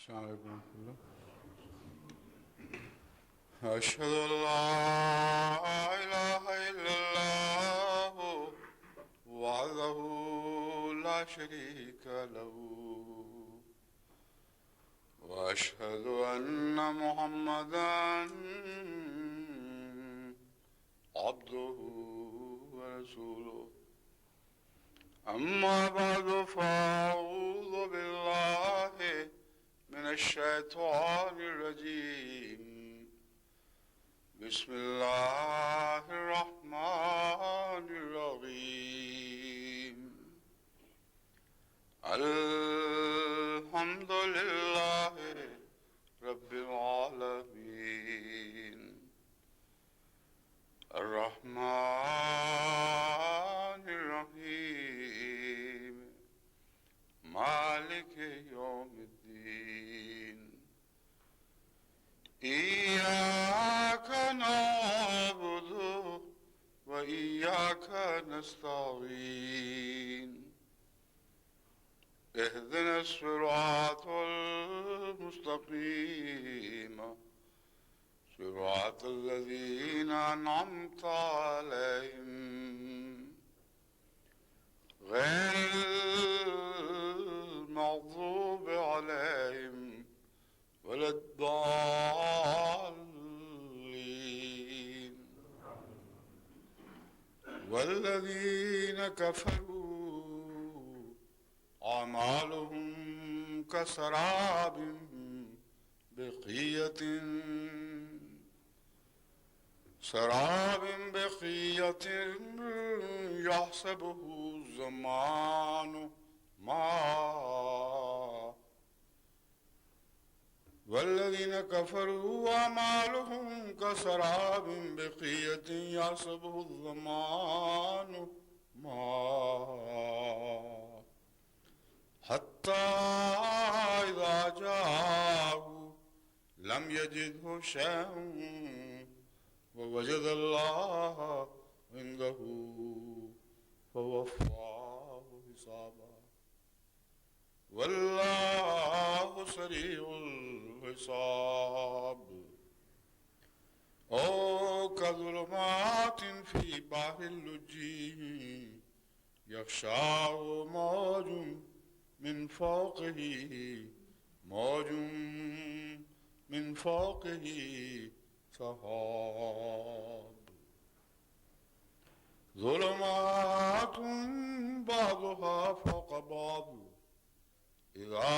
السلام علیکم ورحمۃ اللہ. أشهد أن لا إله إلا الله وحده لا شريك له وأشهد أن محمدا عبده ورسوله. أما بعد فأعوذ بالله من الشيطان الرجيم. بسم الله الرحمن الرحيم. الحمد لله رب العالمين الرحمن الرحيم مالك يوم الدين. إياك نعبد وإياك نستعين. اهدنا الصراط المستقيم صراط الذين أنعمت عليهم غير المغضوب عليهم ولا الضالين. والذين كفروا أعمالهم كسراب بقية يحسبه الظمآن ماء. والذين كفروا أعمالهم كسراب بقية يحسبه الظمآن ماء حتى إذا جاءه لم يجده شيئا ووجد الله عنده فوفاه حسابه والله سريع الحساب. أو كظلمات في بحر اللجي يغشاه موج من فوقه سحاب ظلمات بعضها فوق بعض إذا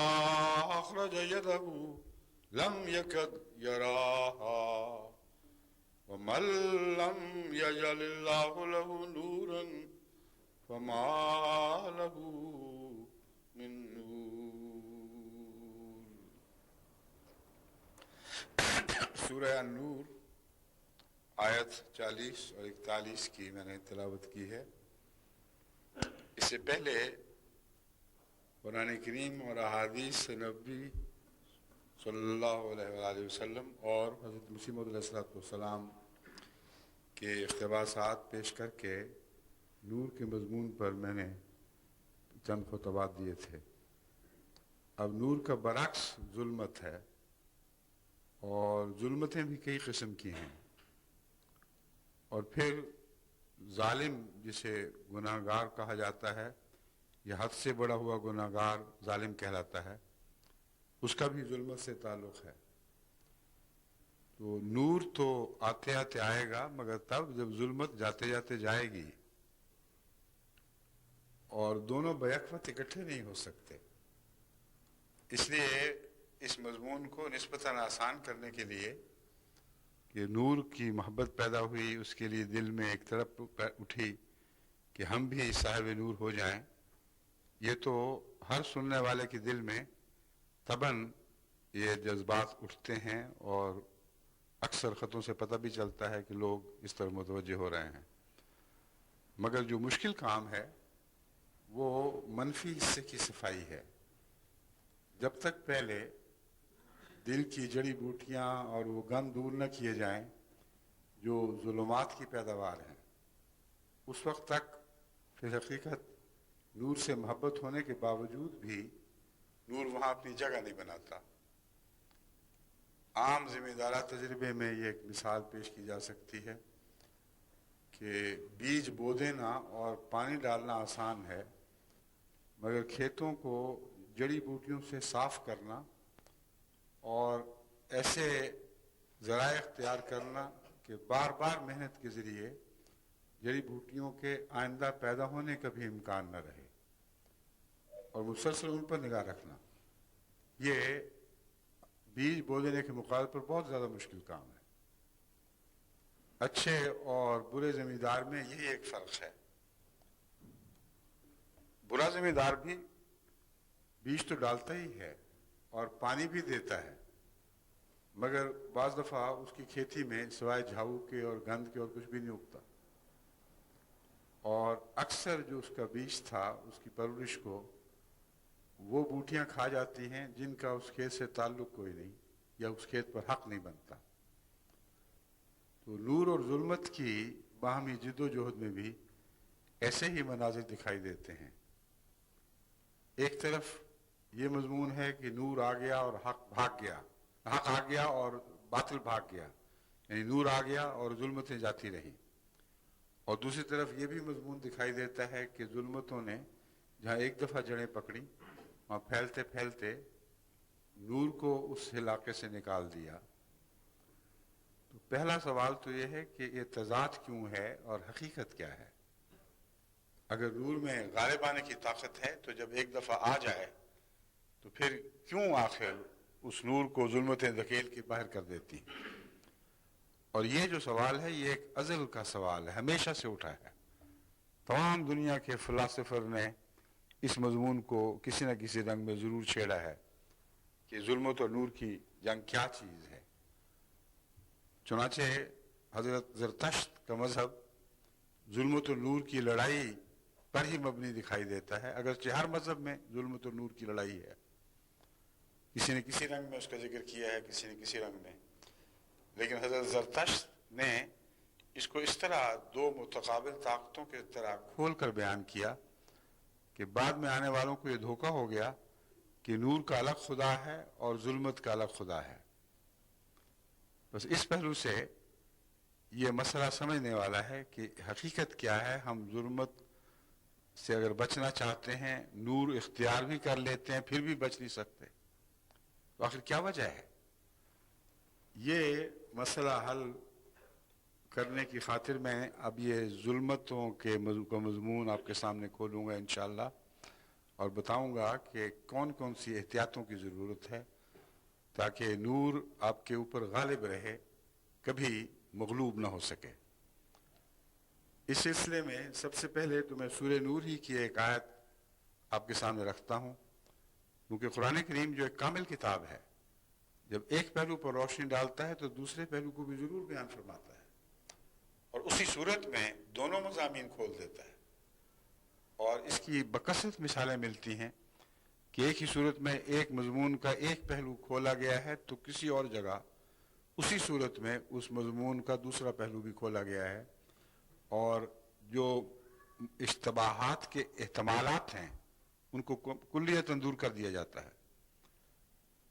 أخرج يده لم يكد يراها. ومن لم يجعل الله له نورا فما له من نور. سورہ النور آیت 40 اور 41 کی میں نے تلاوت کی ہے. اس سے پہلے قرآن کریم اور احادیث نبوی صلی اللہ علیہ وآلہ وسلم اور حضرت مسیح موعود علیہ السلام کے اقتباسات پیش کر کے نور کے مضمون پر میں نے چند خطبات دیے تھے. اب نور کا برعکس ظلمت ہے، اور ظلمتیں بھی کئی قسم کی ہیں. اور پھر ظالم جسے گناہ گار کہا جاتا ہے، یہ حد سے بڑا ہوا گناہ گار ظالم کہلاتا ہے، اس کا بھی ظلمت سے تعلق ہے. تو نور تو آتے آتے آئے گا، مگر تب جب ظلمت جاتے جاتے جائے گی، اور دونوں بیک وقت اکٹھے نہیں ہو سکتے. اس لیے اس مضمون کو نسبتاً آسان کرنے کے لیے کہ نور کی محبت پیدا ہوئی، اس کے لیے دل میں ایک طرف اٹھی کہ ہم بھی صاحب نور ہو جائیں. یہ تو ہر سننے والے کے دل میں طبعاً یہ جذبات اٹھتے ہیں، اور اکثر خطوں سے پتہ بھی چلتا ہے کہ لوگ اس طرح متوجہ ہو رہے ہیں. مگر جو مشکل کام ہے وہ منفی حصے کی صفائی ہے. جب تک پہلے دل کی جڑی بوٹیاں اور وہ گند دور نہ کیے جائیں جو ظلمات کی پیداوار ہیں، اس وقت تک فی حقیقت نور سے محبت ہونے کے باوجود بھی نور وہاں اپنی جگہ نہیں بناتا. عام ذمہ دارہ تجربے میں یہ ایک مثال پیش کی جا سکتی ہے کہ بیج بو دینا اور پانی ڈالنا آسان ہے، مگر کھیتوں کو جڑی بوٹیوں سے صاف کرنا اور ایسے ذرائع اختیار کرنا کہ بار بار محنت کے ذریعے جڑی بوٹیوں کے آئندہ پیدا ہونے کا بھی امکان نہ رہے اور مسلسل ان پر نگاہ رکھنا، یہ بیج بو دینے کے مقابلے پر بہت زیادہ مشکل کام ہے۔ اچھے اور برے زمیندار میں یہی ایک فرق ہے۔ برا زمیندار بھی بیج تو ڈالتا ہی ہے اور پانی بھی دیتا ہے، مگر بعض دفعہ اس کی کھیتی میں سوائے جھاؤ کے اور گند کے اور کچھ بھی نہیں اگتا، اور اکثر جو اس کا بیج تھا اس کی پرورش کو وہ بوٹیاں کھا جاتی ہیں جن کا اس کھیت سے تعلق کوئی نہیں یا اس کھیت پر حق نہیں بنتا۔ تو نور اور ظلمت کی باہمی جد و جہد میں بھی ایسے ہی مناظر دکھائی دیتے ہیں۔ ایک طرف یہ مضمون ہے کہ نور آ گیا اور حق آ گیا اور باطل بھاگ گیا، یعنی نور آ گیا اور ظلمتیں جاتی رہیں، اور دوسری طرف یہ بھی مضمون دکھائی دیتا ہے کہ ظلمتوں نے جہاں ایک دفعہ جڑیں پکڑی وہاں پھیلتے پھیلتے نور کو اس علاقے سے نکال دیا۔ تو پہلا سوال تو یہ ہے کہ یہ تضاد کیوں ہے اور حقیقت کیا ہے؟ اگر نور میں غالب آنے کی طاقت ہے تو جب ایک دفعہ آ جائے تو پھر کیوں آخر اس نور کو ظلمتیں دھکیل کے باہر کر دیتی ہیں؟ اور یہ جو سوال ہے یہ ایک ازل کا سوال ہے، ہمیشہ سے اٹھا ہے۔ تمام دنیا کے فلاسفر نے اس مضمون کو کسی نہ کسی رنگ میں ضرور چھیڑا ہے کہ ظلمت اور نور کی جنگ کیا چیز ہے۔ چنانچہ حضرت زرتشت کا مذہب ظلمت اور نور کی لڑائی پر ہی مبنی دکھائی دیتا ہے، اگرچہ ہر مذہب میں ظلمت اور نور کی لڑائی ہے، کسی نے کسی رنگ میں اس کا ذکر کیا ہے، کسی نے کسی رنگ میں، لیکن حضرت زرتشت نے اس کو اس طرح دو متقابل طاقتوں کے طرح کھول کر بیان کیا کہ بعد میں آنے والوں کو یہ دھوکہ ہو گیا کہ نور کا الگ خدا ہے اور ظلمت کا الگ خدا ہے۔ بس اس پہلو سے یہ مسئلہ سمجھنے والا ہے کہ حقیقت کیا ہے۔ ہم ظلمت سے اگر بچنا چاہتے ہیں، نور اختیار بھی کر لیتے ہیں، پھر بھی بچ نہیں سکتے، تو آخر کیا وجہ ہے؟ یہ مسئلہ حل کرنے کی خاطر میں اب یہ ظلمتوں کے مضمون آپ کے سامنے کھولوں گا انشاءاللہ، اور بتاؤں گا کہ کون کون سی احتیاطوں کی ضرورت ہے تاکہ نور آپ کے اوپر غالب رہے، کبھی مغلوب نہ ہو سکے۔ اس سلسلے میں سب سے پہلے تو میں سورہ نور ہی کی ایک آیت آپ کے سامنے رکھتا ہوں، کیونکہ قرآن کریم جو ایک کامل کتاب ہے، جب ایک پہلو پر روشنی ڈالتا ہے تو دوسرے پہلو کو بھی ضرور بیان فرماتا ہے، اور اسی صورت میں دونوں مضامین کھول دیتا ہے۔ اور اس کی بکثرت مثالیں ملتی ہیں کہ ایک ہی صورت میں ایک مضمون کا ایک پہلو کھولا گیا ہے تو کسی اور جگہ اسی صورت میں اس مضمون کا دوسرا پہلو بھی کھولا گیا ہے، اور جو اشتباہات کے احتمالات ہیں ان کو کلیتاً دور کر دیا جاتا ہے۔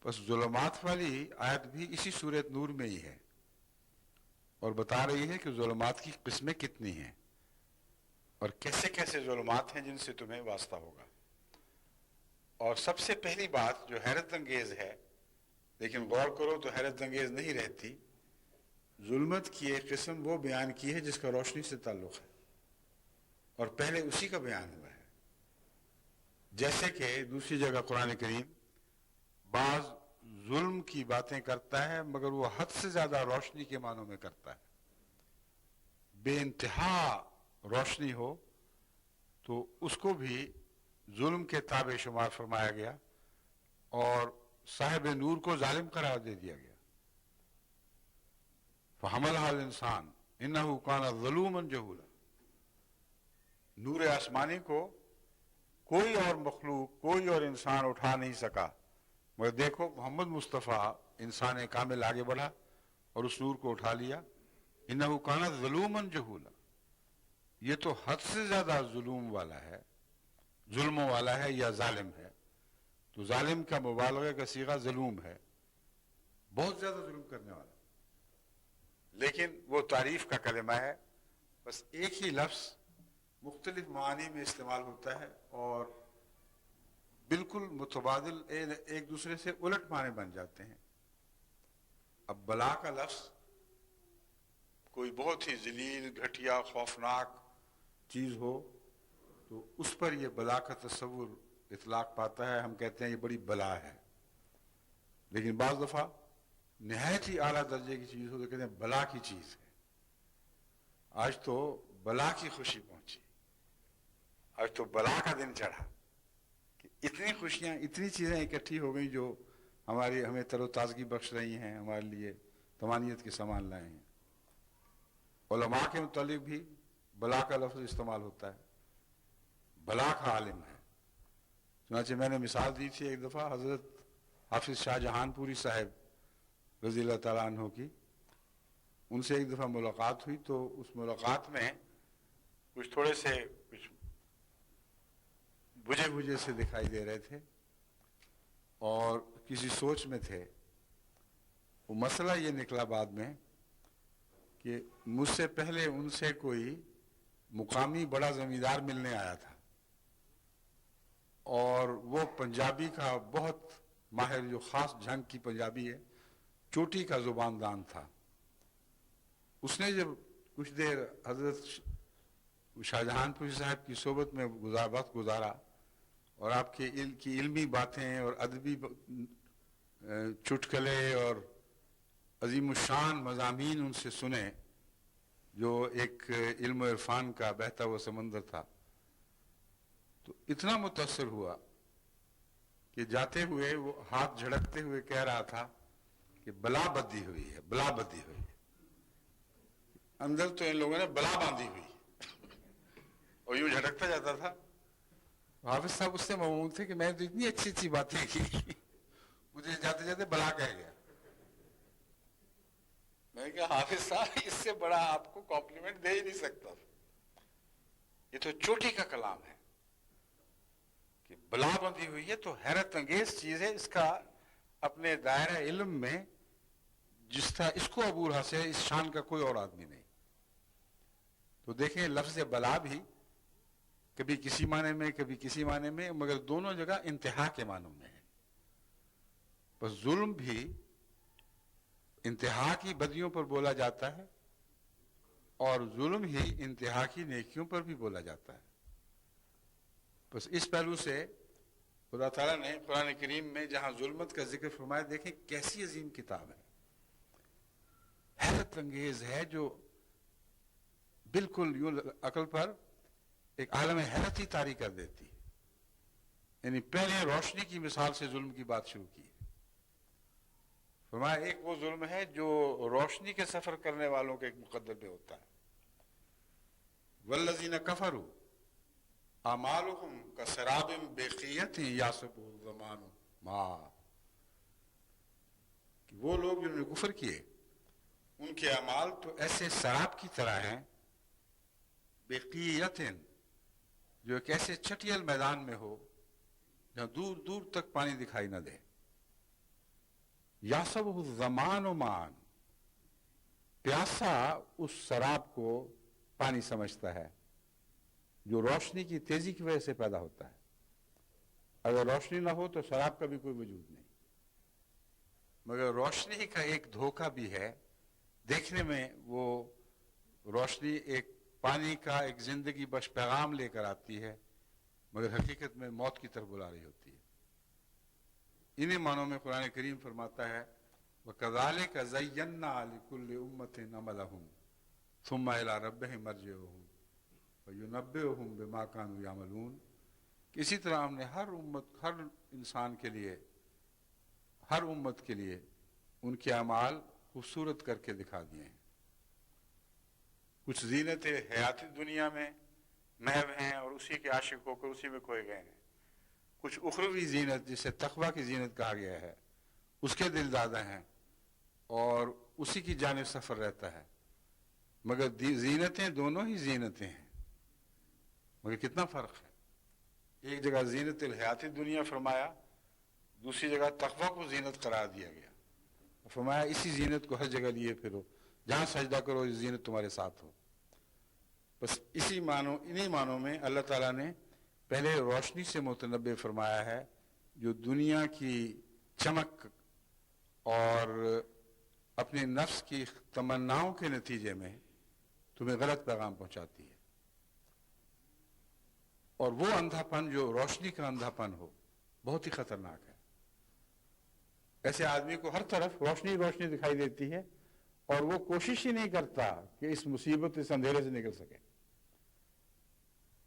بس ظلمات والی آیت بھی اسی سورۃ نور میں ہی ہے اور بتا رہی ہے کہ ظلمات کی قسمیں کتنی ہیں اور کیسے کیسے ظلمات ہیں جن سے تمہیں واسطہ ہوگا۔ اور سب سے پہلی بات جو حیرت انگیز ہے، لیکن غور کرو تو حیرت انگیز نہیں رہتی، ظلمت کی ایک قسم وہ بیان کی ہے جس کا روشنی سے تعلق ہے، اور پہلے اسی کا بیان ہوا ہے۔ جیسے کہ دوسری جگہ قرآن کریم بعض ظلم کی باتیں کرتا ہے مگر وہ حد سے زیادہ روشنی کے معنوں میں کرتا ہے۔ بے انتہا روشنی ہو تو اس کو بھی ظلم کے تابع شمار فرمایا گیا اور صاحب نور کو ظالم قرار دے دیا گیا۔ فَحَمَلَهَا الْإِنسَانُ إِنَّهُ كَانَ ظَلُومًا جَهُولًا۔ نور آسمانی کو کوئی اور مخلوق، کوئی اور انسان اٹھا نہیں سکا، مگر دیکھو محمد مصطفیٰ انسان کامل آگے بڑھا اور اس نور کو اٹھا لیا۔ إِنَّهُ كَانَ ظَلُومًا جَهُولًا، یہ تو حد سے زیادہ ظلم والا ہے، ظلموں والا ہے یا ظالم ہے، تو ظالم کا مبالغہ کا صیغہ ظلوم ہے، بہت زیادہ ظلم کرنے والا، لیکن وہ تعریف کا کلمہ ہے، بس ایک ہی لفظ مختلف معانی میں استعمال ہوتا ہے اور بالکل متبادل ایک دوسرے سے الٹ معنی بن جاتے ہیں۔ اب بلا کا لفظ کوئی بہت ہی ذلیل، گھٹیا، خوفناک چیز ہو تو اس پر یہ بلا کا تصور اطلاق پاتا ہے، ہم کہتے ہیں یہ بڑی بلا ہے۔ لیکن بعض دفعہ نہایت ہی اعلیٰ درجے کی چیز ہو تو کہتے ہیں بلا کی چیز ہے۔ آج تو بلا کی خوشی پہنچی، آج تو بلا کا دن چڑھا کہ اتنی خوشیاں، اتنی چیزیں اکٹھی ہو گئیں جو ہمیں تر و تازگی بخش رہی ہیں، ہمارے لیے طمانینت کے سامان لائے ہیں۔ علماء کے متعلق بھی بلا کا لفظ استعمال ہوتا ہے، بلا کا عالم ہے۔ چنانچہ میں نے مثال دی تھی ایک دفعہ حضرت حافظ شاہ جہان پوری صاحب رضی اللہ تعالیٰ عنہ کی، ان سے ایک دفعہ ملاقات ہوئی تو اس ملاقات میں کچھ تھوڑے سے کچھ بجھے بجھے سے دکھائی دے رہے تھے اور کسی سوچ میں تھے۔ وہ مسئلہ یہ نکلا بعد میں کہ مجھ سے پہلے ان سے کوئی مقامی بڑا زمیندار ملنے آیا تھا اور وہ پنجابی کا بہت ماہر، جو خاص جھنگ کی پنجابی ہے، چوٹی کا زبان دان تھا۔ اس نے جب کچھ دیر حضرت شاہ جہان پوری صاحب کی صحبت میں وقت گزارا اور آپ کی علمی باتیں اور ادبی چٹکلے اور عظیم الشان مضامین ان سے سنے، جو ایک علم و عرفان کا بہتا ہوا سمندر تھا، تو اتنا متاثر ہوا کہ جاتے ہوئے وہ ہاتھ جھڑکتے ہوئے کہہ رہا تھا کہ بلا بدی ہوئی ہے، بلا بدی ہوئی ہے۔ اندر تو ان لوگوں نے بلا باندھی ہوئی اور یوں جھڑکتا جاتا تھا۔ حافظ صاحب اس سے ممنون تھے کہ میں نے تو اتنی اچھی اچھی باتیں کی، مجھے جاتے جاتے بلا کہہ گیا۔ میں نے کہا حافظ صاحب اس سے بڑا آپ کو کمپلیمنٹ دے ہی نہیں سکتا، یہ تو چوٹی کا کلام ہے کہ بلا بندھی ہوئی ہے، تو حیرت انگیز چیز ہے۔ اس کا اپنے دائرہ علم میں جس طرح اس کو عبور حاصل ہے، اس شان کا کوئی اور آدمی نہیں۔ تو دیکھیں لفظ بلا بھی کبھی کسی معنی میں کبھی کسی معنی میں، مگر دونوں جگہ انتہا کے معنوں میں ہے۔ بس ظلم بھی انتہا کی بدیوں پر بولا جاتا ہے اور ظلم ہی انتہا کی نیکیوں پر بھی بولا جاتا ہے۔ بس اس پہلو سے خدا تعالیٰ نے قرآن کریم میں جہاں ظلمت کا ذکر فرمایا، دیکھیں کیسی عظیم کتاب ہے، حیرت انگیز ہے، جو بالکل یوں عقل پر ایک عالم حیرت ہی طاری کر دیتی ہے۔ یعنی پہلے روشنی کی مثال سے ظلم کی بات شروع کی، فرمایا ایک وہ ظلم ہے جو روشنی کے سفر کرنے والوں کے ایک مقدر پہ ہوتا ہے۔ والذین کفروا اعمالهم کسراب بقیۃ یحسبہ الظمآن ماء، کہ وہ لوگ جنہوں نے کفر کیے، ان کے اعمال تو ایسے سراب کی طرح ہیں، بقیۃ، جو ایک ایسے چٹیل میدان میں ہو جہاں دور دور تک پانی دکھائی نہ دے۔ یحسبہ الظمآن ماء، پیاسا اس سراب کو پانی سمجھتا ہے، جو روشنی کی تیزی کی وجہ سے پیدا ہوتا ہے۔ اگر روشنی نہ ہو تو سراب کا بھی کوئی وجود نہیں، مگر روشنی کا ایک دھوکہ بھی ہے، دیکھنے میں وہ روشنی ایک پانی کا ایک زندگی بخش پیغام لے کر آتی ہے، مگر حقیقت میں موت کی طرف بلا رہی ہوتی ہے۔ انہی معنوں میں قرآن کریم فرماتا ہے وَكَذَلِكَ زَيَّنَّا لِكُلِّ أُمَّةٍ عَمَلَهُمْ ثُمَّ إِلَىٰ رَبِّهِمْ مَرْجِعُهُمْ وَيُنَبِّئُهُم بِمَا كَانُوا يَعْمَلُونَ، کہ اسی طرح ہم نے ہر امت، ہر انسان کے لیے، ہر امت کے لیے ان کے اعمال خوبصورت کر کے دکھا دیے ہیں۔ کچھ زینت حیات دنیا میں محو ہیں اور اسی کے عاشق ہو کر اسی میں کھوئے گئے ہیں، کچھ اخروی زینت جسے تقویٰ کی زینت کہا گیا ہے، اس کے دل دادہ ہیں اور اسی کی جانب سفر رہتا ہے۔ مگر زینتیں دونوں ہی زینتیں ہیں، مگر کتنا فرق ہے۔ ایک جگہ زینت الحیات دنیا فرمایا، دوسری جگہ تقویٰ کو زینت قرار دیا گیا، فرمایا اسی زینت کو ہر جگہ لیے پھرو، جہاں سجدہ کرو یہ زینت تمہارے ساتھ ہو۔ بس انہی معنوں میں اللہ تعالیٰ نے پہلے روشنی سے متنبع فرمایا ہے جو دنیا کی چمک اور اپنے نفس کی تمناؤں کے نتیجے میں تمہیں غلط پیغام پہنچاتی ہے، اور وہ اندھا پن جو روشنی کا اندھا پن ہو بہت ہی خطرناک ہے۔ ایسے آدمی کو ہر طرف روشنی روشنی دکھائی دیتی ہے اور وہ کوشش ہی نہیں کرتا کہ اس مصیبت اس اندھیرے سے نکل سکے۔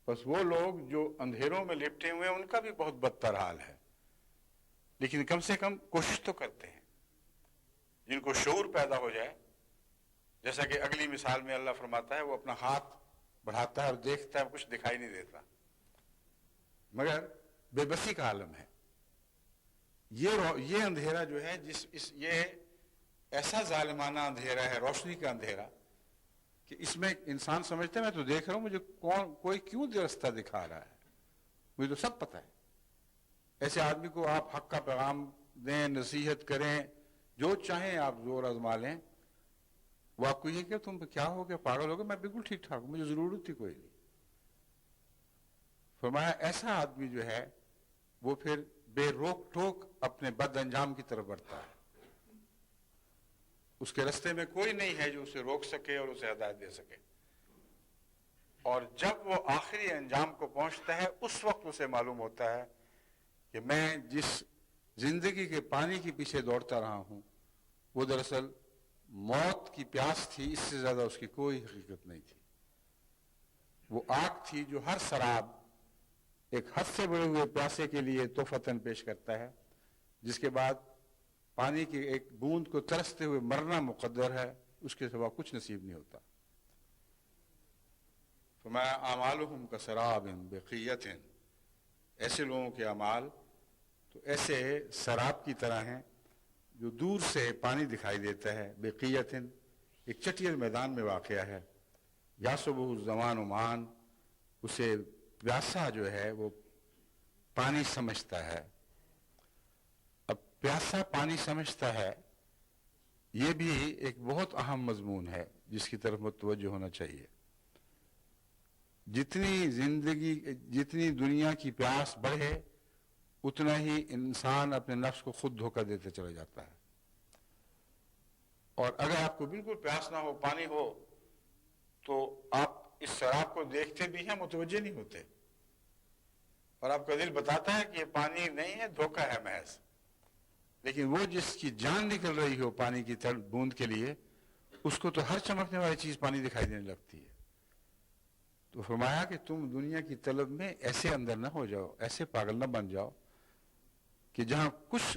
بس وہ لوگ جو اندھیروں میں لپٹے ہوئے ہیں ان کا بھی بہت بدتر حال ہے، لیکن کم سے کم کوشش تو کرتے ہیں۔ جن کو شعور پیدا ہو جائے، جیسا کہ اگلی مثال میں اللہ فرماتا ہے وہ اپنا ہاتھ بڑھاتا ہے اور دیکھتا ہے کچھ دکھائی نہیں دیتا، مگر بے بسی کا عالم ہے۔ یہ اندھیرا جو ہے یہ ایسا ظالمانہ اندھیرا ہے، روشنی کا اندھیرا، کہ اس میں انسان سمجھتا ہے میں تو دیکھ رہا ہوں، مجھے کوئی کیوں راستہ دکھا رہا ہے، مجھے تو سب پتہ ہے۔ ایسے آدمی کو آپ حق کا پیغام دیں، نصیحت کریں، جو چاہیں آپ زور آزما لیں، وہ آپ کو یہ کہ تم کیا ہو گیا، پاگل ہو گیا، میں بالکل ٹھیک ٹھاک ہوں، مجھے ضرورت ہی کوئی نہیں۔ فرمایا ایسا آدمی جو ہے وہ پھر بے روک ٹوک اپنے بد انجام کی طرف بڑھتا ہے، اس کے راستے میں کوئی نہیں ہے جو اسے روک سکے اور اسے ہدایت دے سکے، اور جب وہ آخری انجام کو پہنچتا ہے اس وقت اسے معلوم ہوتا ہے کہ میں جس زندگی کے پانی کے پیچھے دوڑتا رہا ہوں وہ دراصل موت کی پیاس تھی، اس سے زیادہ اس کی کوئی حقیقت نہیں تھی۔ وہ آگ تھی جو ہر سراب ایک حد سے بڑے ہوئے پیاسے کے لیے تحفتاً پیش کرتا ہے، جس کے بعد پانی کی ایک بوند کو ترستے ہوئے مرنا مقدر ہے، اس کے سوا کچھ نصیب نہیں ہوتا۔ فرمایا اعمالہم کسراب بقیۃ، ایسے لوگوں کے اعمال تو ایسے سراب کی طرح ہیں جو دور سے پانی دکھائی دیتا ہے، بقیۃ ایک چٹیل میدان میں واقع ہے، یاسبہ الزمان مان، اسے پیاسا جو ہے وہ پانی سمجھتا ہے۔ اب پیاسا پانی سمجھتا ہے یہ بھی ایک بہت اہم مضمون ہے جس کی طرف متوجہ ہونا چاہیے۔ جتنی دنیا کی پیاس بڑھے اتنا ہی انسان اپنے نفس کو خود دھوکہ دیتے چلا جاتا ہے، اور اگر آپ کو بالکل پیاس نہ ہو، پانی ہو، تو آپ اس سراب کو دیکھتے بھی ہیں، متوجہ نہیں ہوتے، اور آپ کا دل بتاتا ہے کہ یہ پانی نہیں ہے، دھوکہ ہے محض۔ لیکن وہ جس کی جان نکل رہی ہو پانی کی بوند کے لیے، اس کو تو ہر چمکنے والی چیز پانی دکھائی دینے لگتی ہے۔ تو فرمایا کہ تم دنیا کی طلب میں ایسے اندر نہ ہو جاؤ، ایسے پاگل نہ بن جاؤ کہ جہاں کچھ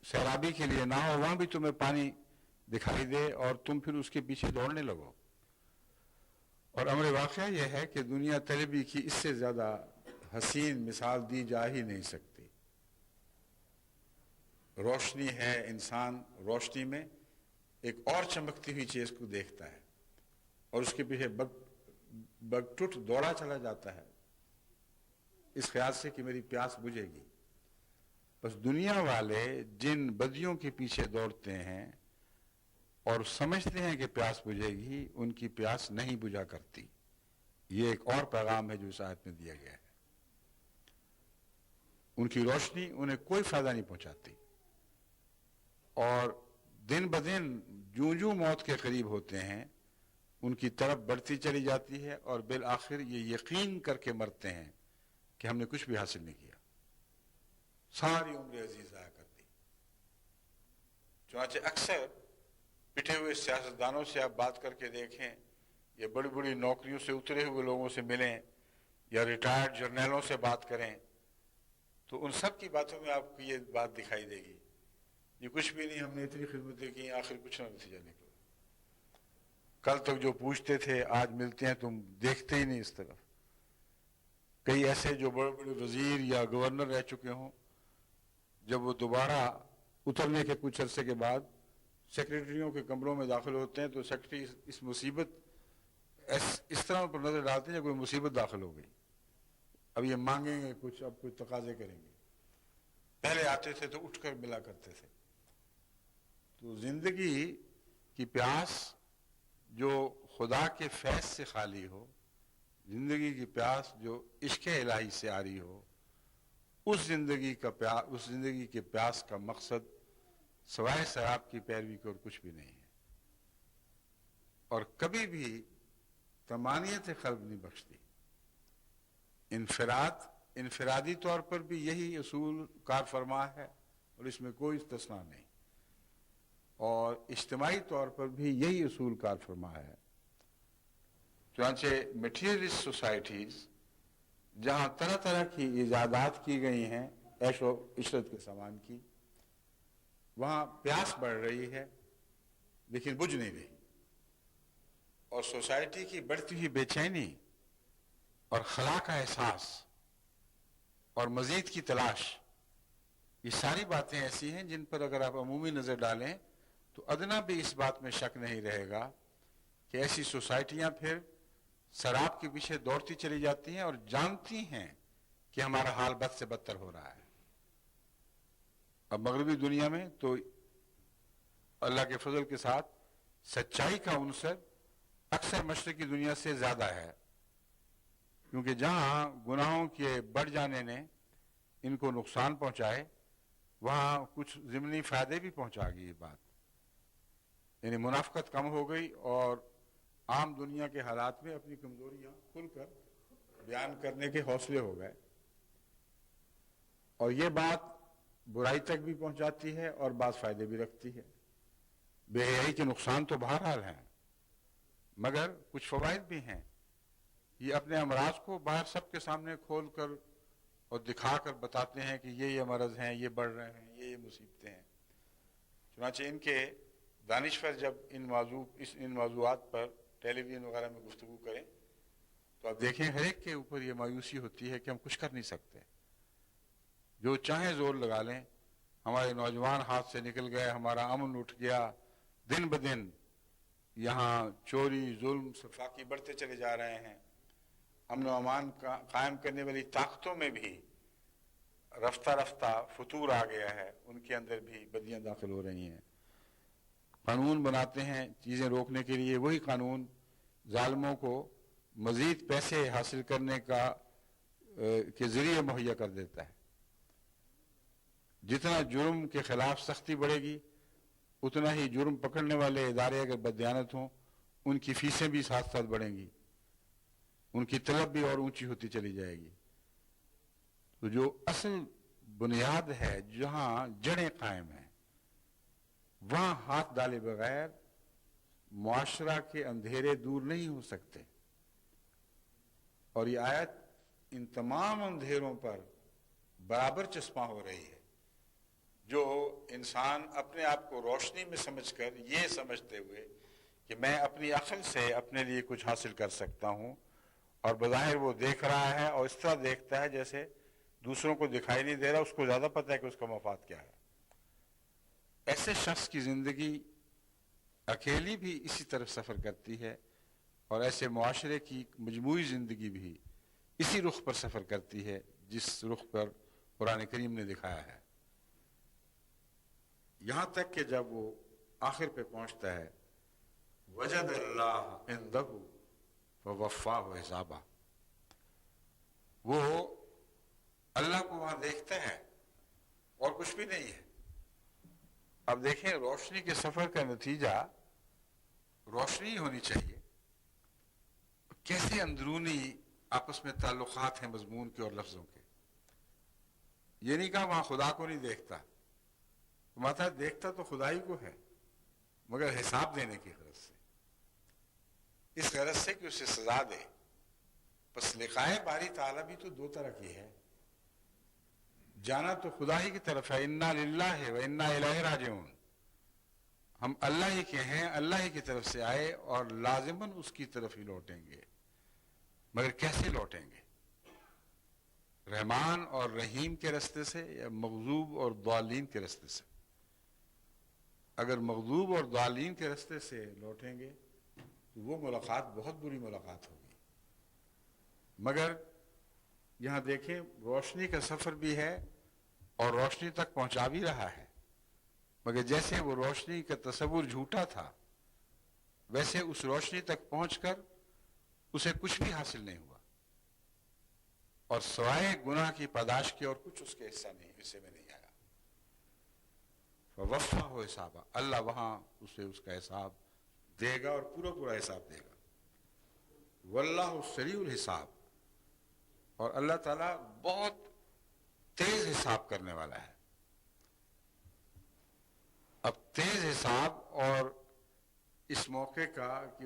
سیرابی کے لیے نہ ہو وہاں بھی تمہیں پانی دکھائی دے اور تم پھر اس کے پیچھے دوڑنے لگو۔ اور امر واقعہ یہ ہے کہ دنیا طلبی کی اس سے زیادہ حسین مثال دی جا ہی نہیں سکتی۔ روشنی ہے، انسان روشنی میں ایک اور چمکتی ہوئی چیز کو دیکھتا ہے اور اس کے پیچھے بگٹٹ دوڑا چلا جاتا ہے اس خیال سے کہ میری پیاس بجھے گی۔ بس دنیا والے جن بدیوں کے پیچھے دوڑتے ہیں اور سمجھتے ہیں کہ پیاس بجھے گی، ان کی پیاس نہیں بجھا کرتی۔ یہ ایک اور پیغام ہے جو اس آیت میں دیا گیا ہے۔ ان کی روشنی انہیں کوئی فائدہ نہیں پہنچاتی، اور دن بدن جوں موت کے قریب ہوتے ہیں ان کی طرف بڑھتی چلی جاتی ہے، اور بالآخر یہ یقین کر کے مرتے ہیں کہ ہم نے کچھ بھی حاصل نہیں کیا، ساری عمر عزیز ضائع کر دی۔ چنانچہ اکثر پٹے ہوئے سیاستدانوں سے آپ بات کر کے دیکھیں، یا بڑی بڑی نوکریوں سے اترے ہوئے لوگوں سے ملیں، یا ریٹائرڈ جرنیلوں سے بات کریں، تو ان سب کی باتوں میں آپ کو یہ بات دکھائی دے گی، یہ کچھ بھی نہیں، ہم نے اتنی خدمتیں کی، آخر کچھ نہ نتیجہ نکلا۔ کل تک جو پوچھتے تھے آج ملتے ہیں تم دیکھتے ہی نہیں اس طرف۔ کئی ایسے جو بڑے بڑے وزیر یا گورنر رہ چکے ہوں، جب وہ دوبارہ اترنے کے کچھ عرصے کے بعد سیکریٹریوں کے کمروں میں داخل ہوتے ہیں تو سیکریٹری اس مصیبت اس طرح پر نظر ڈالتے ہیں کوئی مصیبت داخل ہو گئی، اب یہ مانگیں گے کچھ، اب کچھ تقاضے کریں گے۔ پہلے آتے تھے تو اٹھ کر ملا کرتے تھے۔ تو تو زندگی کی پیاس جو خدا کے فیض سے خالی ہو، زندگی کی پیاس جو عشق الہی سے آ رہی ہو، اس زندگی کے پیاس کا مقصد سوائے شراب کی پیروی کے اور کچھ بھی نہیں ہے، اور کبھی بھی طمانینت قلب نہیں بخشتی۔ انفرادی طور پر بھی یہی اصول کار فرما ہے اور اس میں کوئی استثناء نہیں، اور اجتماعی طور پر بھی یہی اصول کار فرما ہے۔ چنانچہ میٹیریلسٹ سوسائٹیز جہاں طرح طرح کی ایجادات کی گئی ہیں عیش و عشرت کے سامان کی، وہاں پیاس بڑھ رہی ہے لیکن بجھ نہیں رہی، اور سوسائٹی کی بڑھتی ہوئی بے چینی اور خلا کا احساس اور مزید کی تلاش، یہ ساری باتیں ایسی ہیں جن پر اگر آپ عمومی نظر ڈالیں تو ادنا بھی اس بات میں شک نہیں رہے گا کہ ایسی سوسائٹیاں پھر شراب کے پیچھے دوڑتی چلی جاتی ہیں اور جانتی ہیں کہ ہمارا حال بد سے بدتر ہو رہا ہے۔ اب مغربی دنیا میں تو اللہ کے فضل کے ساتھ سچائی کا عنصر اکثر مشرقی دنیا سے زیادہ ہے، کیونکہ جہاں گناہوں کے بڑھ جانے نے ان کو نقصان پہنچائے وہاں کچھ ضمنی فائدے بھی پہنچا گئی یہ بات، یعنی منافقت کم ہو گئی اور عام دنیا کے حالات میں اپنی کمزوریاں کھل کر بیان کرنے کے حوصلے ہو گئے، اور یہ بات برائی تک بھی پہنچاتی ہے اور بعض فائدے بھی رکھتی ہے۔ بے حیائی کے نقصان تو بہرحال ہیں، مگر کچھ فوائد بھی ہیں۔ یہ اپنے امراض کو باہر سب کے سامنے کھول کر اور دکھا کر بتاتے ہیں کہ یہ مرض ہیں، یہ بڑھ رہے ہیں، یہ مصیبتیں ہیں۔ چنانچہ ان کے دانشور جب ان موضوعات پر ٹیلی ویژن وغیرہ میں گفتگو کریں تو آپ دیکھیں ہر ایک کے اوپر یہ مایوسی ہوتی ہے کہ ہم کچھ کر نہیں سکتے، جو چاہیں زور لگا لیں، ہمارے نوجوان ہاتھ سے نکل گئے، ہمارا امن اٹھ گیا، دن بدن یہاں چوری ظلم سفاکی بڑھتے چلے جا رہے ہیں، امن و امان قائم کرنے والی طاقتوں میں بھی رفتہ رفتہ فتور آ گیا ہے، ان کے اندر بھی بدیاں داخل ہو رہی ہیں۔ قانون بناتے ہیں چیزیں روکنے کے لیے، وہی قانون ظالموں کو مزید پیسے حاصل کرنے کے ذریعے مہیا کر دیتا ہے۔ جتنا جرم کے خلاف سختی بڑھے گی اتنا ہی جرم پکڑنے والے ادارے اگر بددیانت ہوں ان کی فیسیں بھی ساتھ ساتھ بڑھیں گی، ان کی طلب بھی اور اونچی ہوتی چلی جائے گی۔ تو جو اصل بنیاد ہے، جہاں جڑیں قائم ہیں، وہاں ہاتھ ڈالے بغیر معاشرہ کے اندھیرے دور نہیں ہو سکتے، اور یہ آیت ان تمام اندھیروں پر برابر چسپاں ہو رہی ہے۔ جو انسان اپنے آپ کو روشنی میں سمجھ کر یہ سمجھتے ہوئے کہ میں اپنی عقل سے اپنے لیے کچھ حاصل کر سکتا ہوں، اور بظاہر وہ دیکھ رہا ہے اور اس طرح دیکھتا ہے جیسے دوسروں کو دکھائی نہیں دے رہا، اس کو زیادہ پتہ ہے کہ اس کا مفاد کیا ہے، ایسے شخص کی زندگی اکیلی بھی اسی طرف سفر کرتی ہے، اور ایسے معاشرے کی مجموعی زندگی بھی اسی رخ پر سفر کرتی ہے جس رخ پر قرآن کریم نے دکھایا ہے، یہاں تک کہ جب وہ آخر پہ پہنچتا ہے وجد اللہ عندہ فوفاہ حسابہ، وہ اللہ کو وہاں دیکھتا ہے اور کچھ بھی نہیں ہے۔ اب دیکھیں روشنی کے سفر کا نتیجہ روشنی ہونی چاہیے، کیسے اندرونی آپس میں تعلقات ہیں مضمون کے اور لفظوں کے۔ یہ نہیں کہا وہاں خدا کو نہیں دیکھتا، ماتا دیکھتا تو خدائی کو ہے مگر حساب دینے کی غرض سے، اس غرض سے کہ اسے سزا دے۔ بس لقائے باری تعالیٰ بھی تو دو طرح کی ہے، جانا تو خدا ہی کی طرف ہے، انا للہ و انا الیہ راجعون، ہم اللہ ہی کے ہیں، اللہ ہی کی طرف سے آئے اور لازماً اس کی طرف ہی لوٹیں گے، مگر کیسے لوٹیں گے؟ رحمان اور رحیم کے راستے سے یا مغضوب اور ضالین کے راستے سے؟ اگر مغضوب اور ضالین کے راستے سے لوٹیں گے تو وہ ملاقات بہت بری ملاقات ہوگی۔ مگر یہاں دیکھیں روشنی کا سفر بھی ہے اور روشنی تک پہنچا بھی رہا ہے، مگر جیسے وہ روشنی کا تصور جھوٹا تھا ویسے اس روشنی تک پہنچ کر اسے کچھ بھی حاصل نہیں ہوا، اور سوائے گناہ کی پاداش کے اور کچھ اس کے حصے میں نہیں آیا۔ وَوَفَّاهُ حسابا، اللہ وہاں اسے اس کا حساب دے گا اور پورا پورا حساب دے گا۔ واللہ سریع الحساب، اور اللہ تعالیٰ بہت تیز حساب کرنے والا ہے۔ اب تیز حساب اور اس موقع کا کہ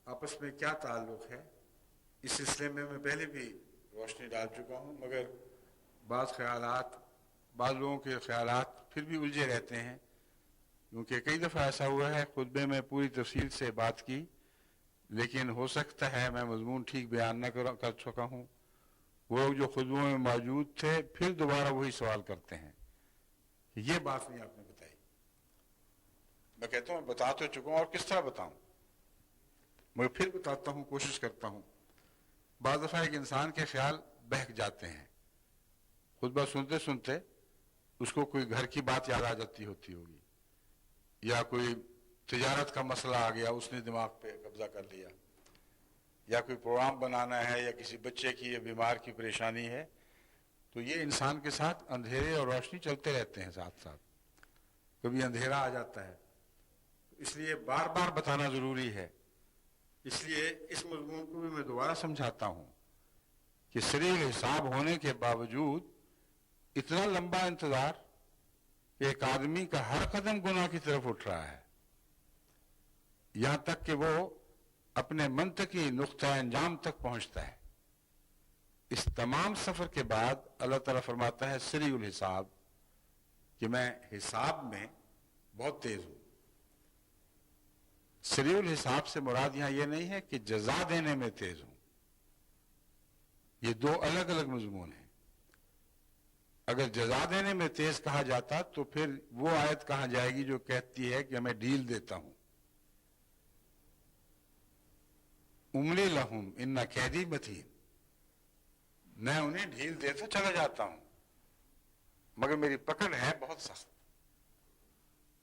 آپس میں کیا تعلق ہے، اس سلسلے میں پہلے بھی روشنی ڈال چکا ہوں، مگر بعض لوگوں کے خیالات پھر بھی الجھے رہتے ہیں، کیونکہ کئی دفعہ ایسا ہوا ہے خطبے میں پوری تفصیل سے بات کی، لیکن ہو سکتا ہے میں مضمون ٹھیک بیان نہ کر چکا ہوں۔ وہ لوگ جو خطبوں میں موجود تھے پھر دوبارہ وہی سوال کرتے ہیں کہ یہ بات نہیں آپ نے بتائی۔ میں کہتا ہوں بتا تو چکا ہوں، اور کس طرح بتاؤں، میں پھر بتاتا ہوں، کوشش کرتا ہوں۔ بعض دفعہ ایک انسان کے خیال بہک جاتے ہیں، خطبہ سنتے سنتے اس کو کوئی گھر کی بات یاد آ جاتی ہوگی، یا کوئی تجارت کا مسئلہ آ گیا، اس نے دماغ پہ قبضہ کر لیا، یا کوئی پروگرام بنانا ہے، یا کسی بچے کی یا بیمار کی پریشانی ہے، تو یہ انسان کے ساتھ اندھیرے اور روشنی چلتے رہتے ہیں ساتھ ساتھ، کبھی اندھیرا آ جاتا ہے، اس لیے بار بار بتانا ضروری ہے۔ اس لیے اس مضمون کو بھی میں دوبارہ سمجھاتا ہوں کہ سریع الحساب ہونے کے باوجود اتنا لمبا انتظار کہ ایک آدمی کا ہر قدم گناہ کی طرف اٹھ رہا ہے، یہاں تک کہ وہ اپنے منطقی نقطہ انجام تک پہنچتا ہے۔ اس تمام سفر کے بعد اللہ تعالیٰ فرماتا ہے سریع الحساب، کہ میں حساب میں بہت تیز ہوں۔ سریع الحساب سے مراد یہاں یہ نہیں ہے کہ جزا دینے میں تیز ہوں، یہ دو الگ الگ مضمون ہیں۔ اگر جزا دینے میں تیز کہا جاتا تو پھر وہ آیت کہاں جائے گی جو کہتی ہے کہ میں ڈھیل دیتا ہوں، املی لہم ان کیدی متین، میں انہیں ڈھیل دیتا چلا جاتا ہوں مگر میری پکڑ ہے بہت سخت۔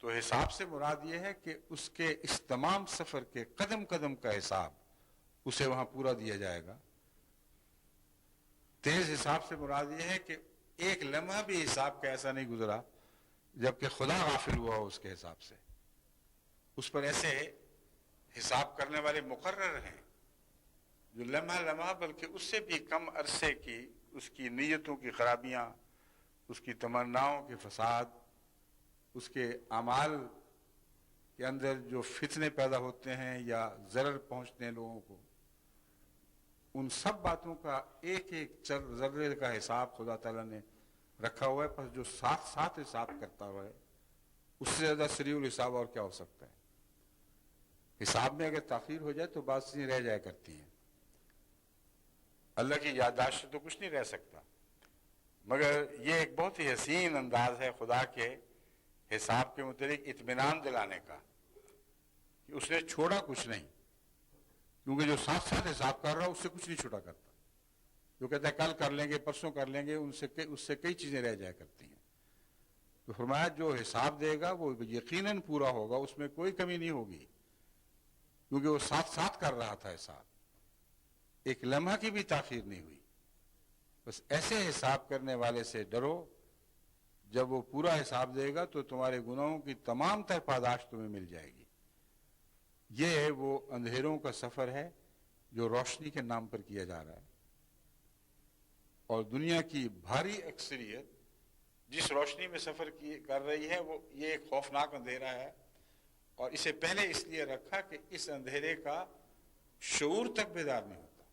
تو حساب سے مراد یہ ہے کہ اس کے اس تمام سفر کے قدم قدم کا حساب اسے وہاں پورا دیا جائے گا۔ تیز حساب سے مراد یہ ہے کہ ایک لمحہ بھی حساب کا ایسا نہیں گزرا جبکہ خدا غافل ہوا ہو اس کے حساب سے۔ اس پر ایسے حساب کرنے والے مقرر ہیں جو لمحہ لمحہ بلکہ اس سے بھی کم عرصے کی اس کی نیتوں کی خرابیاں، اس کی تمناؤں کے فساد، اس کے اعمال کے اندر جو فتنے پیدا ہوتے ہیں یا ضرر پہنچتے ہیں لوگوں کو، ان سب باتوں کا ایک ایک ذرے کا حساب خدا تعالیٰ نے رکھا ہوا ہے۔ پس جو ساتھ ساتھ حساب کرتا ہوا ہے اس سے زیادہ سریع الحساب اور کیا ہو سکتا ہے۔ حساب میں اگر تاخیر ہو جائے تو بات چیزیں رہ جایا کرتی ہیں، اللہ کی یادداشت سے تو کچھ نہیں رہ سکتا، مگر یہ ایک بہت ہی حسین انداز ہے خدا کے حساب کے متعلق اطمینان دلانے کا کہ اس نے چھوڑا کچھ نہیں، کیونکہ جو ساتھ ساتھ حساب کر رہا اس سے کچھ نہیں چھوٹا کرتا۔ جو کہتا ہے کل کر لیں گے، پرسوں کر لیں گے، اس سے کئی چیزیں رہ جایا کرتی ہیں۔ تو فرمایا جو حساب دے گا وہ یقیناً پورا ہوگا، اس میں کوئی کمی نہیں ہوگی، کیونکہ وہ ساتھ ساتھ کر رہا تھا حساب، ایک لمحہ کی بھی تاخیر نہیں ہوئی۔ بس ایسے حساب کرنے والے سے ڈرو، جب وہ پورا حساب دے گا تو تمہارے گناہوں کی تمام تر پاداش تمہیں مل جائے گی۔ یہ وہ اندھیروں کا سفر ہے جو روشنی کے نام پر کیا جا رہا ہے، اور دنیا کی بھاری اکثریت جس روشنی میں سفر کر رہی ہے وہ یہ ایک خوفناک اندھیرا ہے، اور اسے پہلے اس لیے رکھا کہ اس اندھیرے کا شعور تک بیدار نہیں ہوتا۔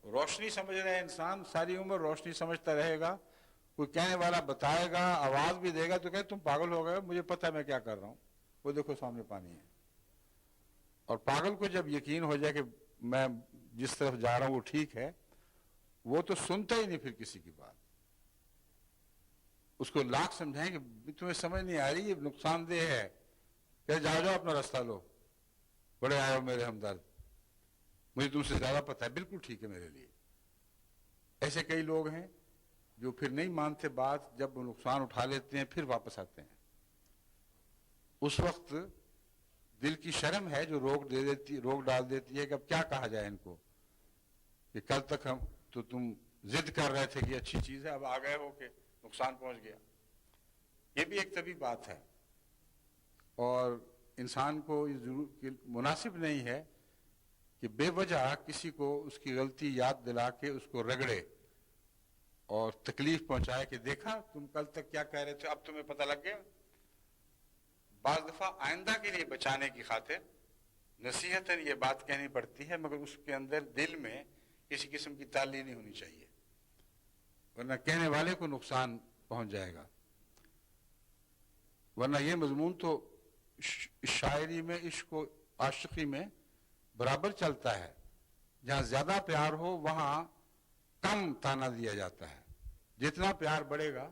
روشنی سمجھ رہے انسان ساری عمر روشنی سمجھتا رہے گا، کوئی کہنے والا بتائے گا، آواز بھی دے گا تو کہے تم پاگل ہو گئے، مجھے پتہ ہے میں کیا کر رہا ہوں، وہ دیکھو سامنے پانی ہے۔ اور پاگل کو جب یقین ہو جائے کہ میں جس طرف جا رہا ہوں وہ ٹھیک ہے، وہ تو سنتا ہی نہیں پھر کسی کی بات۔ اس کو لاکھ سمجھائیں کہ تمہیں سمجھ نہیں آ رہی، یہ نقصان دہ ہے، کہ جاؤ جاؤ اپنا راستہ لو، بڑے آئے ہو میرے ہمدرد، مجھے تم سے زیادہ پتہ ہے، بالکل ٹھیک ہے میرے لیے۔ ایسے کئی لوگ ہیں جو پھر نہیں مانتے بات، جب وہ نقصان اٹھا لیتے ہیں پھر واپس آتے ہیں. اس وقت دل کی شرم ہے جو روک ڈال دیتی ہے کہ اب کیا کہا جائے ان کو، کہ کل تک ہم تو تم ضد کر رہے تھے کہ اچھی چیز ہے، اب آ گئے ہو کہ نقصان پہنچ گیا. یہ بھی ایک طبی بات ہے، اور انسان کو یہ ضرور مناسب نہیں ہے کہ بے وجہ کسی کو اس کی غلطی یاد دلا کے اس کو رگڑے اور تکلیف پہنچائے کہ دیکھا تم کل تک کیا کہہ رہے تھے، اب تمہیں پتہ لگ گیا. بعض دفعہ آئندہ کے لیے بچانے کی خاطر نصیحتاً یہ بات کہنی پڑتی ہے، مگر اس کے اندر دل میں کسی قسم کی تعلی نہیں ہونی چاہیے، ورنہ کہنے والے کو نقصان پہنچ جائے گا. ورنہ یہ مضمون تو شاعری میں، عشق و عاشقی میں برابر چلتا ہے. جہاں زیادہ پیار ہو وہاں کم تانا دیا جاتا ہے. جتنا پیار بڑھے گا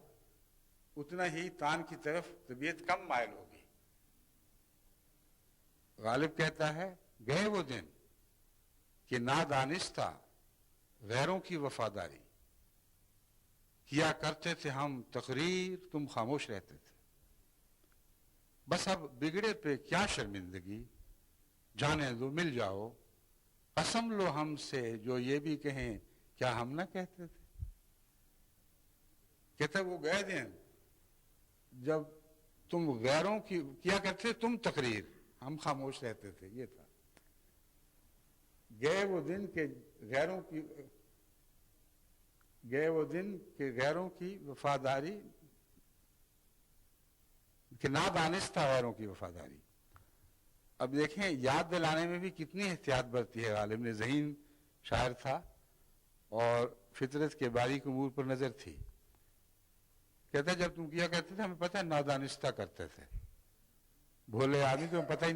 اتنا ہی تان کی طرف طبیعت کم مائل ہوگی. غالب کہتا ہے گئے وہ دن کہ نادانستہ غیروں کی وفاداری، کیا کرتے تھے ہم تقریر تم خاموش رہتے تھے. بس اب بگڑے پہ کیا شرمندگی، جانے دو مل جاؤ، قسم لو ہم سے جو یہ بھی کہیں کیا ہم نہ کہتے تھے. کہتا وہ گئے دن جب تم غیروں کی کیا کرتے تم تقریر، ہم خاموش رہتے تھے. یہ تھا گئے وہ دن کہ غیروں کی وفاداری، کہ نادانستہ غیروں کی وفاداری. اب دیکھیں یاد دلانے میں بھی کتنی احتیاط برتی ہے. غالب نے ذہین شاعر تھا اور فطرت کے باریک امور پر نظر تھی. کہتا ہے جب تم کیا کرتے تھے ہمیں پتہ ہے نادانستہ کرتے تھے، بھولے آدمی تو پتہ ہی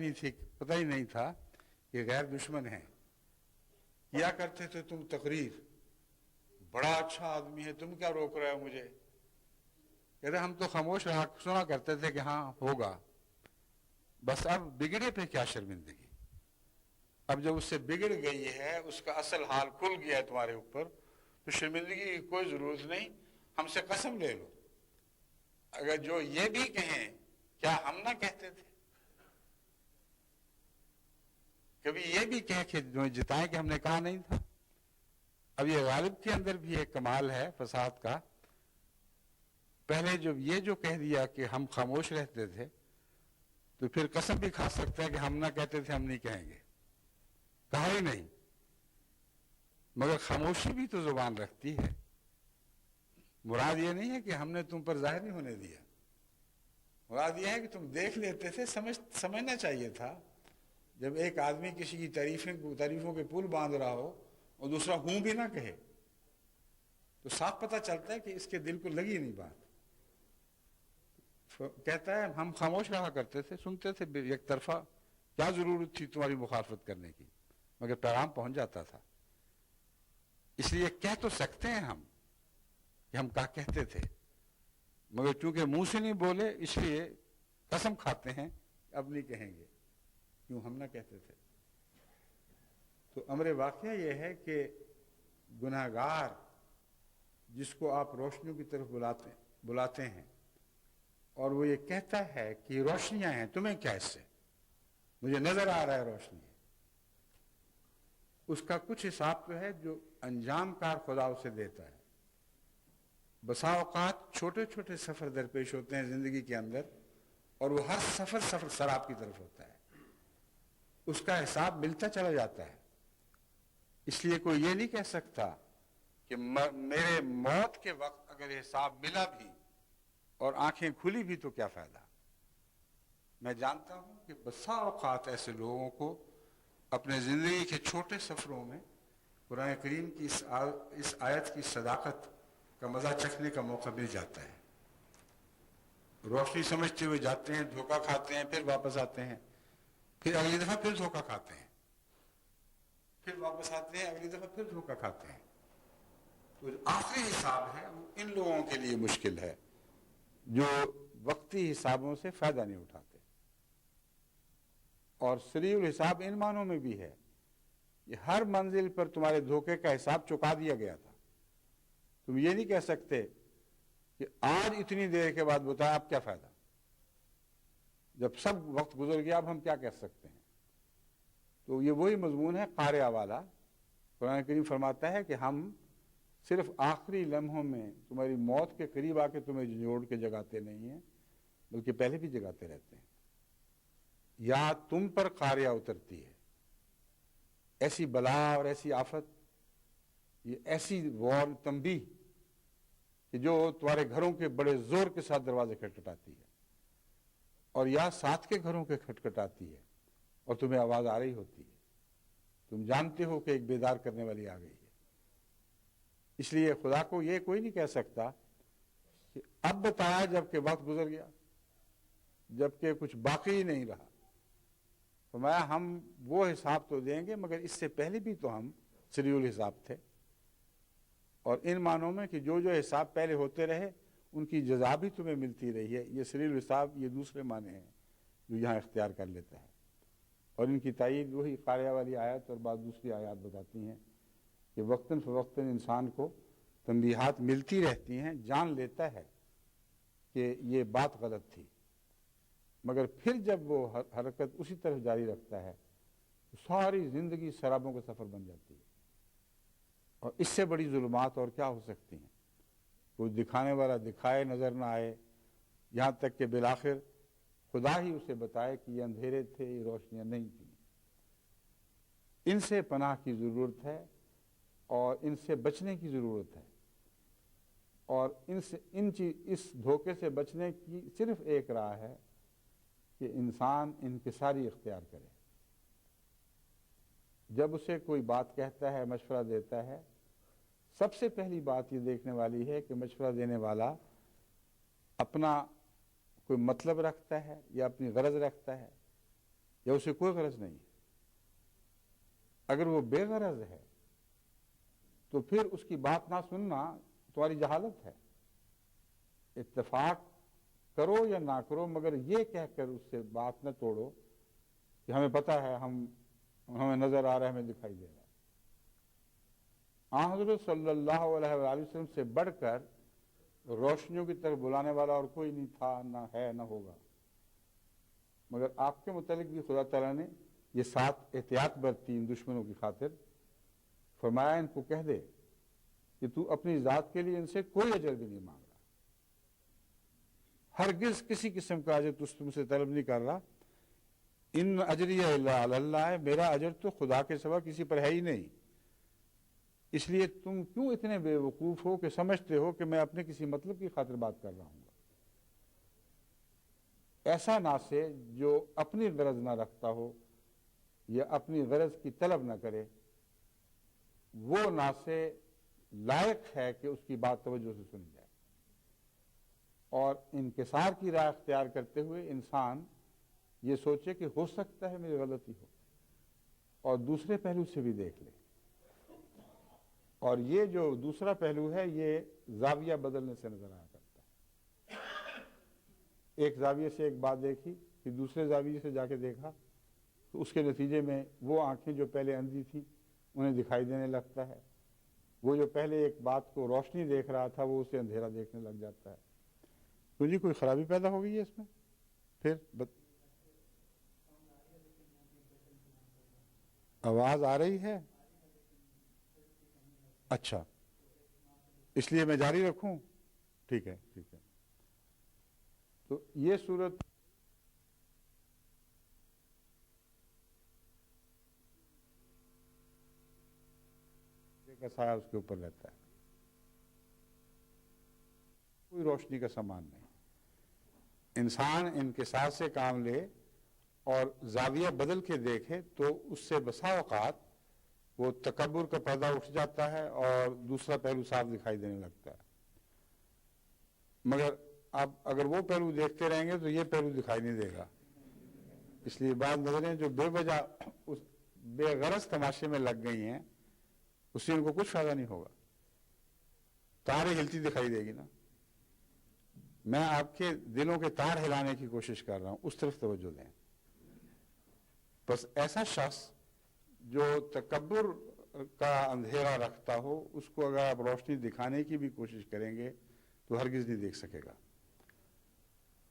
نہیں تھا کہ غیر دشمن ہیں. کیا کرتے تھے تم تقریر، بڑا اچھا آدمی ہے تم کیا روک رہے ہو مجھے. کہتے ہم تو خاموش رہا سنا کرتے تھے کہ ہاں ہوگا. بس اب بگڑے پہ کیا شرمندگی. اب جب اس سے بگڑ گئی ہے، اس کا اصل حال کھل گیا ہے تمہارے اوپر، تو شرمندگی کی کوئی ضرورت نہیں. ہم سے قسم لے لو، اگر جو یہ بھی کہیں کیا ہم نہ کہتے تھے، کبھی یہ بھی کہہ کہ جتائیں کہ ہم نے کہا نہیں تھا. اب یہ غالب کے اندر بھی ایک کمال ہے فصاحت کا. پہلے جب یہ جو کہہ دیا کہ ہم خاموش رہتے تھے، تو پھر قسم بھی کھا سکتا ہے کہ ہم نہ کہتے تھے ہم نہیں کہیں گے. کہا ہی نہیں، مگر خاموشی بھی تو زبان رکھتی ہے. مراد یہ نہیں ہے کہ ہم نے تم پر ظاہر نہیں ہونے دیا، مراد یہ ہے کہ تم دیکھ لیتے تھے. سمجھنا چاہیے تھا جب ایک آدمی کسی کی تعریفوں کے پل باندھ رہا ہو اور دوسرا ہوں بھی نہ کہے، تو صاف پتہ چلتا ہے کہ اس کے دل کو لگی نہیں بات. کہتا ہے ہم خاموش رہا کرتے تھے، سنتے تھے ایک طرفہ، کیا ضرورت تھی تمہاری مخالفت کرنے کی، مگر پیغام پہنچ جاتا تھا. اس لیے کہہ تو سکتے ہیں ہم کہ ہم کیا کہتے تھے، مگر چونکہ منہ سے نہیں بولے اس لیے قسم کھاتے ہیں اب نہیں کہیں گے، کیوں ہم نہ کہتے تھے. تو امر واقعہ یہ ہے کہ گناہگار جس کو آپ روشنیوں کی طرف بلاتے ہیں اور وہ یہ کہتا ہے کہ روشنیاں ہیں تمہیں کیا اس سے، مجھے نظر آ رہا ہے روشنی ہے، اس کا کچھ حساب تو ہے جو انجام کار خدا اسے دیتا ہے. بسا اوقات چھوٹے چھوٹے سفر درپیش ہوتے ہیں زندگی کے اندر، اور وہ ہر سفر سراب کی طرف ہوتا ہے، اس کا حساب ملتا چلا جاتا ہے. اس لیے کوئی یہ نہیں کہہ سکتا کہ میرے موت کے وقت اگر حساب ملا بھی اور آنکھیں کھلی بھی تو کیا فائدہ. میں جانتا ہوں کہ بسا اوقات ایسے لوگوں کو اپنے زندگی کے چھوٹے سفروں میں قرآن کریم کی اس آیت کی صداقت کا مزہ چکھنے کا موقع مل جاتا ہے. روشنی سمجھتے ہوئے جاتے ہیں، دھوکہ کھاتے ہیں، پھر واپس آتے ہیں، پھر اگلی دفعہ پھر دھوکہ کھاتے ہیں، پھر واپس آتے ہیں، اگلی دفعہ پھر دھوکہ کھاتے ہیں. تو آخری حساب ہے وہ ان لوگوں کے لیے مشکل ہے جو وقتی حسابوں سے فائدہ نہیں اٹھاتے. اور سریع الحساب ان معنوں میں بھی ہے کہ ہر منزل پر تمہارے دھوکے کا حساب چکا دیا گیا تھا. تم یہ نہیں کہہ سکتے کہ آج اتنی دیر کے بعد بتایا اب کیا فائدہ، جب سب وقت گزر گیا اب ہم کیا کہہ سکتے ہیں؟ تو یہ وہی مضمون ہے قاریہ والا۔ قرآن کریم فرماتا ہے کہ ہم صرف آخری لمحوں میں تمہاری موت کے قریب آ کے تمہیں جھنجھوڑ کے جگاتے نہیں ہیں، بلکہ پہلے بھی جگاتے رہتے ہیں۔ یا تم پر قاریہ اترتی ہے، ایسی بلا اور ایسی آفت، یہ ایسی وار تنبیہ کہ جو تمہارے گھروں کے بڑے زور کے ساتھ دروازے کھٹکھٹاتی ہے، اور یا ساتھ کے گھروں کے کھٹکھٹاتی ہے اور تمہیں آواز آ رہی ہوتی ہے، تم جانتے ہو کہ ایک بیدار کرنے والی آ گئی ہے۔ اس لیے خدا کو یہ کوئی نہیں کہہ سکتا کہ اب بتایا جب کہ وقت گزر گیا، جب کہ کچھ باقی ہی نہیں رہا۔ فرمایا ہم وہ حساب تو دیں گے، مگر اس سے پہلے بھی تو ہم سریع الحساب تھے، اور ان معنوں میں کہ جو حساب پہلے ہوتے رہے ان کی جزا بھی تمہیں ملتی رہی ہے۔ یہ سریع الحساب یہ دوسرے معنی ہیں جو یہاں اختیار کر لیتا ہے، اور ان کی تائید وہی قاریہ والی آیت اور بعض دوسری آیات بتاتی ہیں کہ وقتاً فوقتاً انسان کو تنبیہات ملتی رہتی ہیں، جان لیتا ہے کہ یہ بات غلط تھی، مگر پھر جب وہ حرکت اسی طرف جاری رکھتا ہے تو ساری زندگی سرابوں کا سفر بن جاتی ہے، اور اس سے بڑی ظلمات اور کیا ہو سکتی ہیں؟ کوئی دکھانے والا دکھائے نظر نہ آئے، یہاں تک کہ بالآخر خدا ہی اسے بتائے کہ یہ اندھیرے تھے، یہ روشنیاں نہیں تھیں۔ ان سے پناہ کی ضرورت ہے اور ان سے بچنے کی ضرورت ہے، اور اس دھوکے سے بچنے کی صرف ایک راہ ہے کہ انسان انکساری اختیار کرے۔ جب اسے کوئی بات کہتا ہے، مشورہ دیتا ہے، سب سے پہلی بات یہ دیکھنے والی ہے کہ مشورہ دینے والا اپنا کوئی مطلب رکھتا ہے یا اپنی غرض رکھتا ہے یا اسے کوئی غرض نہیں ہے۔ اگر وہ بے غرض ہے تو پھر اس کی بات نہ سننا تمہاری جہالت ہے۔ اتفاق کرو یا نہ کرو، مگر یہ کہہ کر اس سے بات نہ توڑو کہ ہمیں پتہ ہے، ہمیں نظر آ رہا ہے، ہمیں دکھائی دے رہا ہے۔ حضرت صلی اللہ علیہ وآلہ وسلم سے بڑھ کر روشنیوں کی طرف بلانے والا اور کوئی نہیں تھا، نہ ہے، نہ ہوگا۔ مگر آپ کے متعلق بھی خدا تعالیٰ نے یہ 7 احتیاط برتی ان دشمنوں کی خاطر۔ فرمایا ان کو کہہ دے کہ تو اپنی ذات کے لیے ان سے کوئی اجر بھی نہیں مانگ رہا، ہرگز کسی قسم کا اجر تم سے طلب نہیں کر رہا۔ ان اجریہ الا علی اللہ ہے، میرا اجر تو خدا کے سوا کسی پر ہے ہی نہیں۔ اس لیے تم کیوں اتنے بے وقوف ہو کہ سمجھتے ہو کہ میں اپنے کسی مطلب کی خاطر بات کر رہا ہوں؟ ایسا ناسے جو اپنی غرض نہ رکھتا ہو یا اپنی غرض کی طلب نہ کرے، وہ ناسے لائق ہے کہ اس کی بات توجہ سے سنی جائے۔ اور انکسار کی راہ اختیار کرتے ہوئے انسان یہ سوچے کہ ہو سکتا ہے میری غلطی ہو، اور دوسرے پہلو سے بھی دیکھ لے۔ اور یہ جو دوسرا پہلو ہے یہ زاویہ بدلنے سے نظر آیا کرتا ہے۔ ایک زاویے سے ایک بات دیکھی، پھر دوسرے زاویے سے جا کے دیکھا، تو اس کے نتیجے میں وہ آنکھیں جو پہلے اندھی تھیں انہیں دکھائی دینے لگتا ہے، وہ جو پہلے ایک بات کو روشنی دیکھ رہا تھا وہ اسے اندھیرا دیکھنے لگ جاتا ہے۔ تو جی کوئی خرابی پیدا ہو گئی ہے اس میں؟ پھر آواز آ رہی ہے؟ اچھا، اس لیے میں جاری رکھوں؟ ٹھیک ہے، ٹھیک ہے۔ تو یہ صورت کا سایہ اس کے اوپر رہتا ہے، کوئی روشنی کا سامان نہیں۔ انسان انکسار سے کام لے اور زاویہ بدل کے دیکھے تو اس سے بسا اوقات وہ تکبر کا پردہ اٹھ جاتا ہے اور دوسرا پہلو صاف دکھائی دینے لگتا ہے۔ مگر اب اگر وہ پہلو دیکھتے رہیں گے تو یہ پہلو دکھائی نہیں دے گا۔ اس لیے بعض نظریں جو بے وجہ اس بے غرض تماشے میں لگ گئی ہیں اس سے ان کو کچھ فائدہ نہیں ہوگا، تاریں ہلتی دکھائی دے گی نا۔ میں آپ کے دلوں کے تار ہلانے کی کوشش کر رہا ہوں، اس طرف توجہ دیں۔ بس ایسا شخص جو تکبر کا اندھیرا رکھتا ہو، اس کو اگر آپ روشنی دکھانے کی بھی کوشش کریں گے تو ہرگز نہیں دیکھ سکے گا۔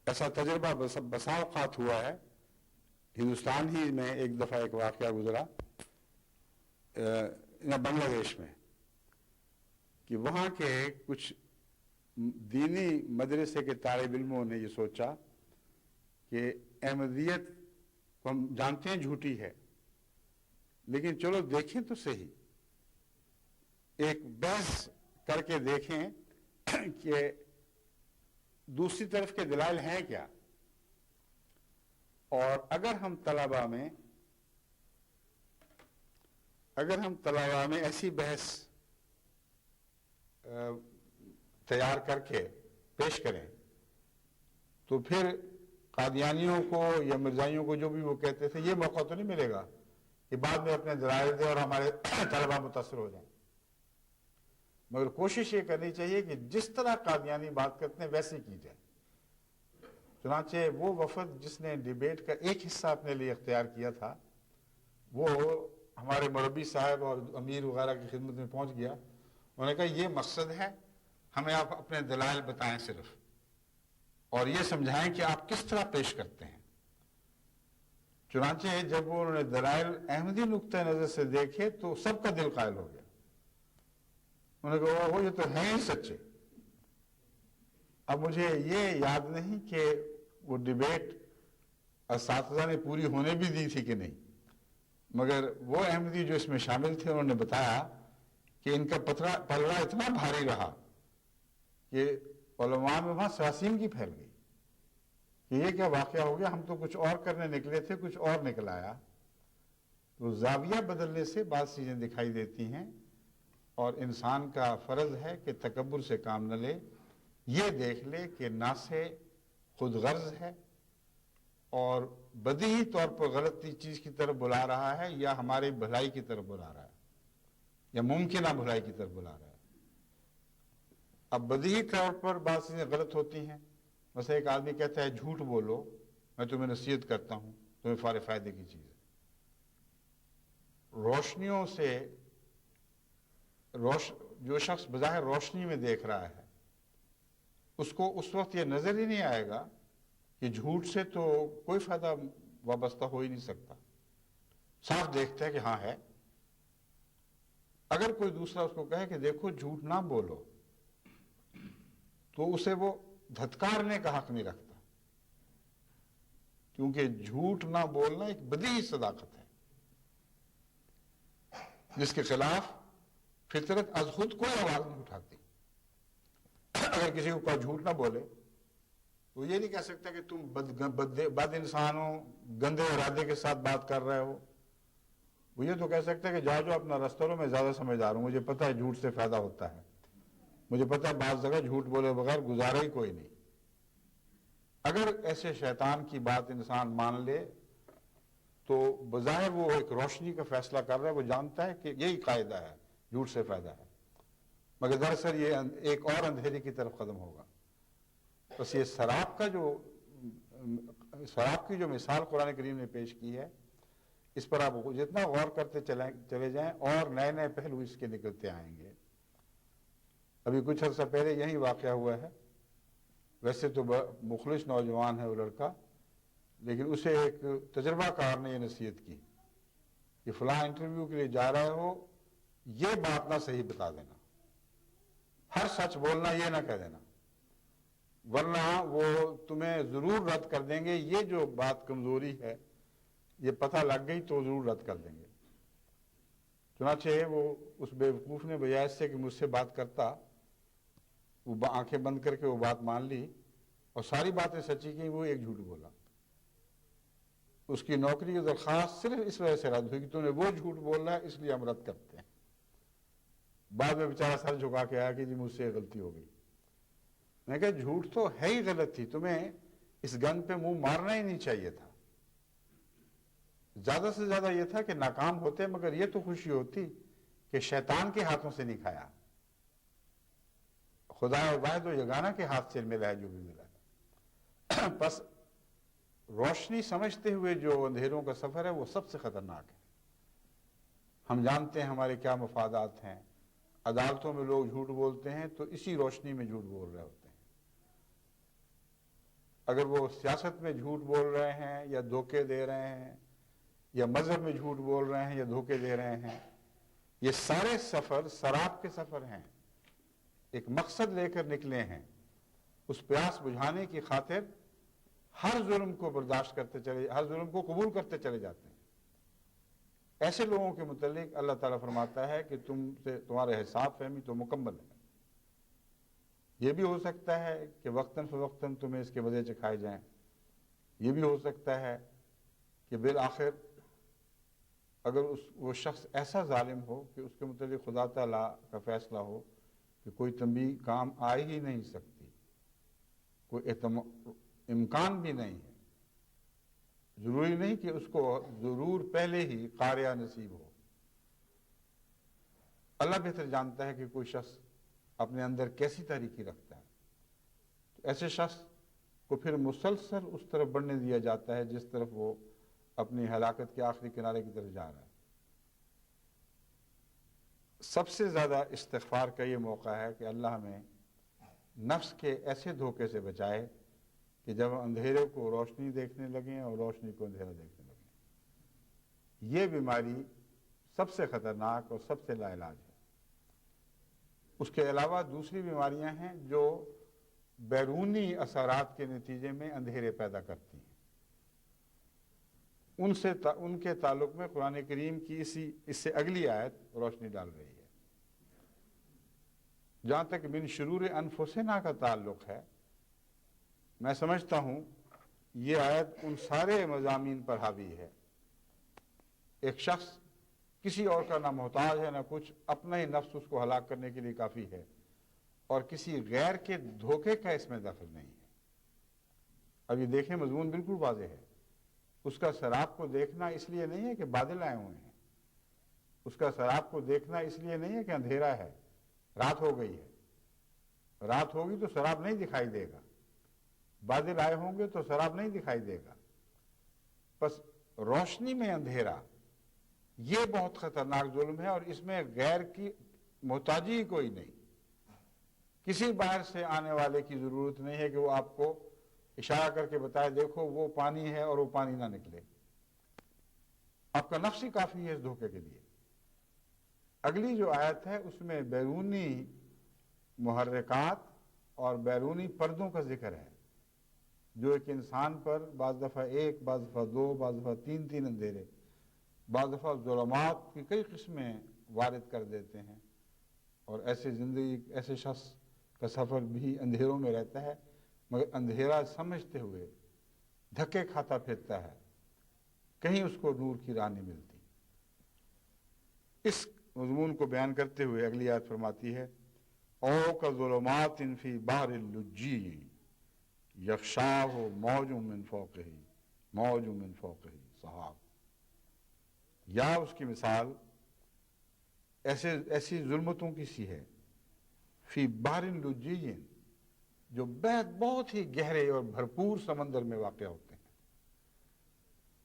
ایسا تجربہ بسا اوقات ہوا ہے۔ ہندوستان ہی میں ایک دفعہ ایک واقعہ گزرا بنگلہ دیش میں، کہ وہاں کے کچھ دینی مدرسے کے طالب علموں نے یہ سوچا کہ احمدیت کو ہم جانتے ہیں جھوٹی ہے، لیکن چلو دیکھیں تو صحیح، ایک بحث کر کے دیکھیں کہ دوسری طرف کے دلائل ہیں کیا، اور اگر ہم طلباء میں ایسی بحث تیار کر کے پیش کریں تو پھر قادیانیوں کو یا مرزائیوں کو جو بھی وہ کہتے تھے یہ موقع تو نہیں ملے گا کہ بعد میں اپنے دلائل دیں اور ہمارے طلباء متاثر ہو جائیں۔ مگر کوشش یہ کرنی چاہیے کہ جس طرح قادیانی بات کرتے ہیں ویسے کی جائے۔ چنانچہ وہ وفد جس نے ڈیبیٹ کا ایک حصہ اپنے لیے اختیار کیا تھا، وہ ہمارے مربی صاحب اور امیر وغیرہ کی خدمت میں پہنچ گیا۔ انہوں نے کہا یہ مقصد ہے، ہمیں آپ اپنے دلائل بتائیں صرف، اور یہ سمجھائیں کہ آپ کس طرح پیش کرتے ہیں۔ چنانچہ جب وہ انہوں نے دلائل احمدی نقطہ نظر سے دیکھے تو سب کا دل قائل ہو گیا۔ انہوں نے کہا وہ یہ تو ہیں ہی سچے۔ اب مجھے یہ یاد نہیں کہ وہ ڈیبیٹ اساتذہ نے پوری ہونے بھی دی تھی کہ نہیں، مگر وہ احمدی جو اس میں شامل تھے انہوں نے بتایا کہ ان کا پلڑا اتنا بھاری رہا کہ علماء میں وہاں سراسیم کی پھیل گئی کہ یہ کیا واقعہ ہو گیا، ہم تو کچھ اور کرنے نکلے تھے، کچھ اور نکل آیا۔ تو زاویہ بدلنے سے بعض چیزیں دکھائی دیتی ہیں، اور انسان کا فرض ہے کہ تکبر سے کام نہ لے، یہ دیکھ لے کہ نہ سے خود غرض ہے اور بدیہی طور پر غلطی چیز کی طرف بلا رہا ہے، یا ہماری بھلائی کی طرف بلا رہا ہے، یا ممکنہ بھلائی کی طرف بلا رہا ہے۔ اب بدیہی طور پر بعض چیزیں غلط ہوتی ہیں، مثلا ایک آدمی کہتا ہے جھوٹ بولو، میں تمہیں نصیحت کرتا ہوں، تمہیں فارغ فائدے کی چیز ہے۔ روشنیوں سے جو شخص بظاہر روشنی میں دیکھ رہا ہے اس کو اس وقت یہ نظر ہی نہیں آئے گا کہ جھوٹ سے تو کوئی فائدہ وابستہ ہو ہی نہیں سکتا، صاف دیکھتا ہے کہ ہاں ہے۔ اگر کوئی دوسرا اس کو کہے کہ دیکھو جھوٹ نہ بولو تو اسے وہ دھتکارنے کا حق نہیں رکھتا، کیونکہ جھوٹ نہ بولنا ایک بدیہی صداقت ہے جس کے خلاف فطرت از خود کوئی آواز نہیں اٹھاتی۔ اگر کسی کو کوئی جھوٹ نہ بولے تو یہ نہیں کہہ سکتا کہ تم بد انسان ہو، گندے ارادے کے ساتھ بات کر رہے ہو۔ وہ یہ تو کہہ سکتا ہے کہ جاؤ اپنا رستہ رہو، میں زیادہ سمجھدار ہوں، مجھے پتہ ہے جھوٹ سے فائدہ ہوتا ہے، مجھے پتہ ہے بعض جگہ جھوٹ بولے بغیر گزارا ہی کوئی نہیں۔ اگر ایسے شیطان کی بات انسان مان لے تو بظاہر وہ ایک روشنی کا فیصلہ کر رہا ہے، وہ جانتا ہے کہ یہی قاعدہ ہے، جھوٹ سے فائدہ ہے، مگر دراصل یہ ایک اور اندھیرے کی طرف قدم ہوگا۔ بس یہ شراب کی جو مثال قرآن کریم نے پیش کی ہے، اس پر آپ جتنا غور کرتے چلے جائیں اور نئے نئے پہلو اس کے نکلتے آئیں گے۔ ابھی کچھ عرصہ پہلے یہی واقعہ ہوا ہے، ویسے تو مخلص نوجوان ہے وہ لڑکا، لیکن اسے ایک تجربہ کار نے یہ نصیحت کی کہ فلاں انٹرویو کے لیے جا رہے ہو، یہ بات نہ صحیح بتا دینا، ہر سچ بولنا یہ نہ کہہ دینا، ورنہ وہ تمہیں ضرور رد کر دیں گے، یہ جو بات کمزوری ہے یہ پتہ لگ گئی تو ضرور رد کر دیں گے۔ چنانچہ وہ اس بیوقوف نے بجائے سے کہ مجھ سے بات کرتا، وہ آنکھیں بند کر کے وہ بات مان لی اور ساری باتیں سچی کی، وہ ایک جھوٹ بولا۔ اس کی نوکری کی درخواست صرف اس وجہ سے رد ہوئی کہ تم نے وہ جھوٹ بول رہا ہے اس لیے ہم رد کرتے ہیں۔ بعد میں بیچارہ سر جھکا کے آیا کہ جی مجھ سے غلطی ہو گئی۔ میں نے کہا جھوٹ تو ہے ہی غلط تھی، تمہیں اس گند پہ منہ مارنا ہی نہیں چاہیے تھا، زیادہ سے زیادہ یہ تھا کہ ناکام ہوتے، مگر یہ تو خوشی ہوتی کہ شیطان کے ہاتھوں سے نہیں کھایا، خدا واحد و یگانہ کے ہاتھ سے ملا ہے جو بھی ملا ہے۔ بس روشنی سمجھتے ہوئے جو اندھیروں کا سفر ہے وہ سب سے خطرناک ہے۔ ہم جانتے ہیں ہمارے کیا مفادات ہیں، عدالتوں میں لوگ جھوٹ بولتے ہیں تو اسی روشنی میں جھوٹ بول رہے ہوتے ہیں۔ اگر وہ سیاست میں جھوٹ بول رہے ہیں یا دھوکے دے رہے ہیں، یا مذہب میں جھوٹ بول رہے ہیں یا دھوکے دے رہے ہیں، یہ سارے سفر سراب کے سفر ہیں، ایک مقصد لے کر نکلے ہیں، اس پیاس بجھانے کی خاطر ہر ظلم کو برداشت کرتے چلے، ہر ظلم کو قبول کرتے چلے جاتے ہیں۔ ایسے لوگوں کے متعلق اللہ تعالیٰ فرماتا ہے کہ تمہارے حساب فہمی تو مکمل ہے۔ یہ بھی ہو سکتا ہے کہ وقتاً فوقتاً تمہیں اس کے مزے چکھائے جائیں، یہ بھی ہو سکتا ہے کہ بالآخر اگر وہ شخص ایسا ظالم ہو کہ اس کے متعلق خدا تعالیٰ کا فیصلہ ہو کہ کوئی تنبیہ کام آ ہی نہیں سکتی، کوئی امکان بھی نہیں ہے، ضروری نہیں کہ اس کو ضرور پہلے ہی قاریہ نصیب ہو۔ اللہ بہتر جانتا ہے کہ کوئی شخص اپنے اندر کیسی تاریکی رکھتا ہے، تو ایسے شخص کو پھر مسلسل اس طرف بڑھنے دیا جاتا ہے جس طرف وہ اپنی ہلاکت کے آخری کنارے کی طرف جا رہا ہے۔ سب سے زیادہ استغفار کا یہ موقع ہے کہ اللہ ہمیں نفس کے ایسے دھوکے سے بچائے کہ جب اندھیرے کو روشنی دیکھنے لگیں اور روشنی کو اندھیرا دیکھنے لگیں۔ یہ بیماری سب سے خطرناک اور سب سے لا علاج ہے۔ اس کے علاوہ دوسری بیماریاں ہیں جو بیرونی اثرات کے نتیجے میں اندھیرے پیدا کرتی ہیں، ان کے تعلق میں قرآن کریم کی اس سے اگلی آیت روشنی ڈال رہی ہے۔ جہاں تک من شرور انفسنا کا تعلق ہے، میں سمجھتا ہوں یہ آیت ان سارے مضامین پر حاوی ہے۔ ایک شخص کسی اور کا نہ محتاج ہے نہ کچھ، اپنا ہی نفس اس کو ہلاک کرنے کے لیے کافی ہے، اور کسی غیر کے دھوکے کا اس میں دخل نہیں ہے۔ اب یہ دیکھیں مضمون بالکل واضح ہے۔ اس کا سراب کو دیکھنا اس لیے نہیں ہے کہ بادل آئے ہوئے ہیں، اس کا سراب کو دیکھنا اس لیے نہیں ہے کہ اندھیرا ہے، رات ہو گئی ہے۔ رات ہوگی تو سراب نہیں دکھائی دے گا، بادل آئے ہوں گے تو سراب نہیں دکھائی دے گا۔ بس روشنی میں اندھیرا یہ بہت خطرناک ظلم ہے، اور اس میں غیر کی محتاجی کوئی نہیں، کسی باہر سے آنے والے کی ضرورت نہیں ہے کہ وہ آپ کو اشارہ کر کے بتائے دیکھو وہ پانی ہے اور وہ پانی نہ نکلے۔ آپ کا نفس ہی کافی ہے اس دھوکے کے لیے۔ اگلی جو آیت ہے اس میں بیرونی محرکات اور بیرونی پردوں کا ذکر ہے جو ایک انسان پر بعض دفعہ ایک، بعض دفعہ دو، بعض دفعہ تین اندھیرے، بعض دفعہ ظلمات کی کئی قسمیں وارد کر دیتے ہیں، اور ایسے شخص کا سفر بھی اندھیروں میں رہتا ہے، مگر اندھیرا سمجھتے ہوئے دھکے کھاتا پھرتا ہے، کہیں اس کو نور کی راہ نہیں ملتی۔ اس مضمون کو بیان کرتے ہوئے اگلی آیت فرماتی ہے او کظلمات فی بحر اللجی یغشاہ موج من فوقہ سحاب۔ یا اس کی مثال ایسی ظلمتوں کی سی ہے فی بحر لجی، جو بہت ہی گہرے اور بھرپور سمندر میں واقع ہوتے ہیں۔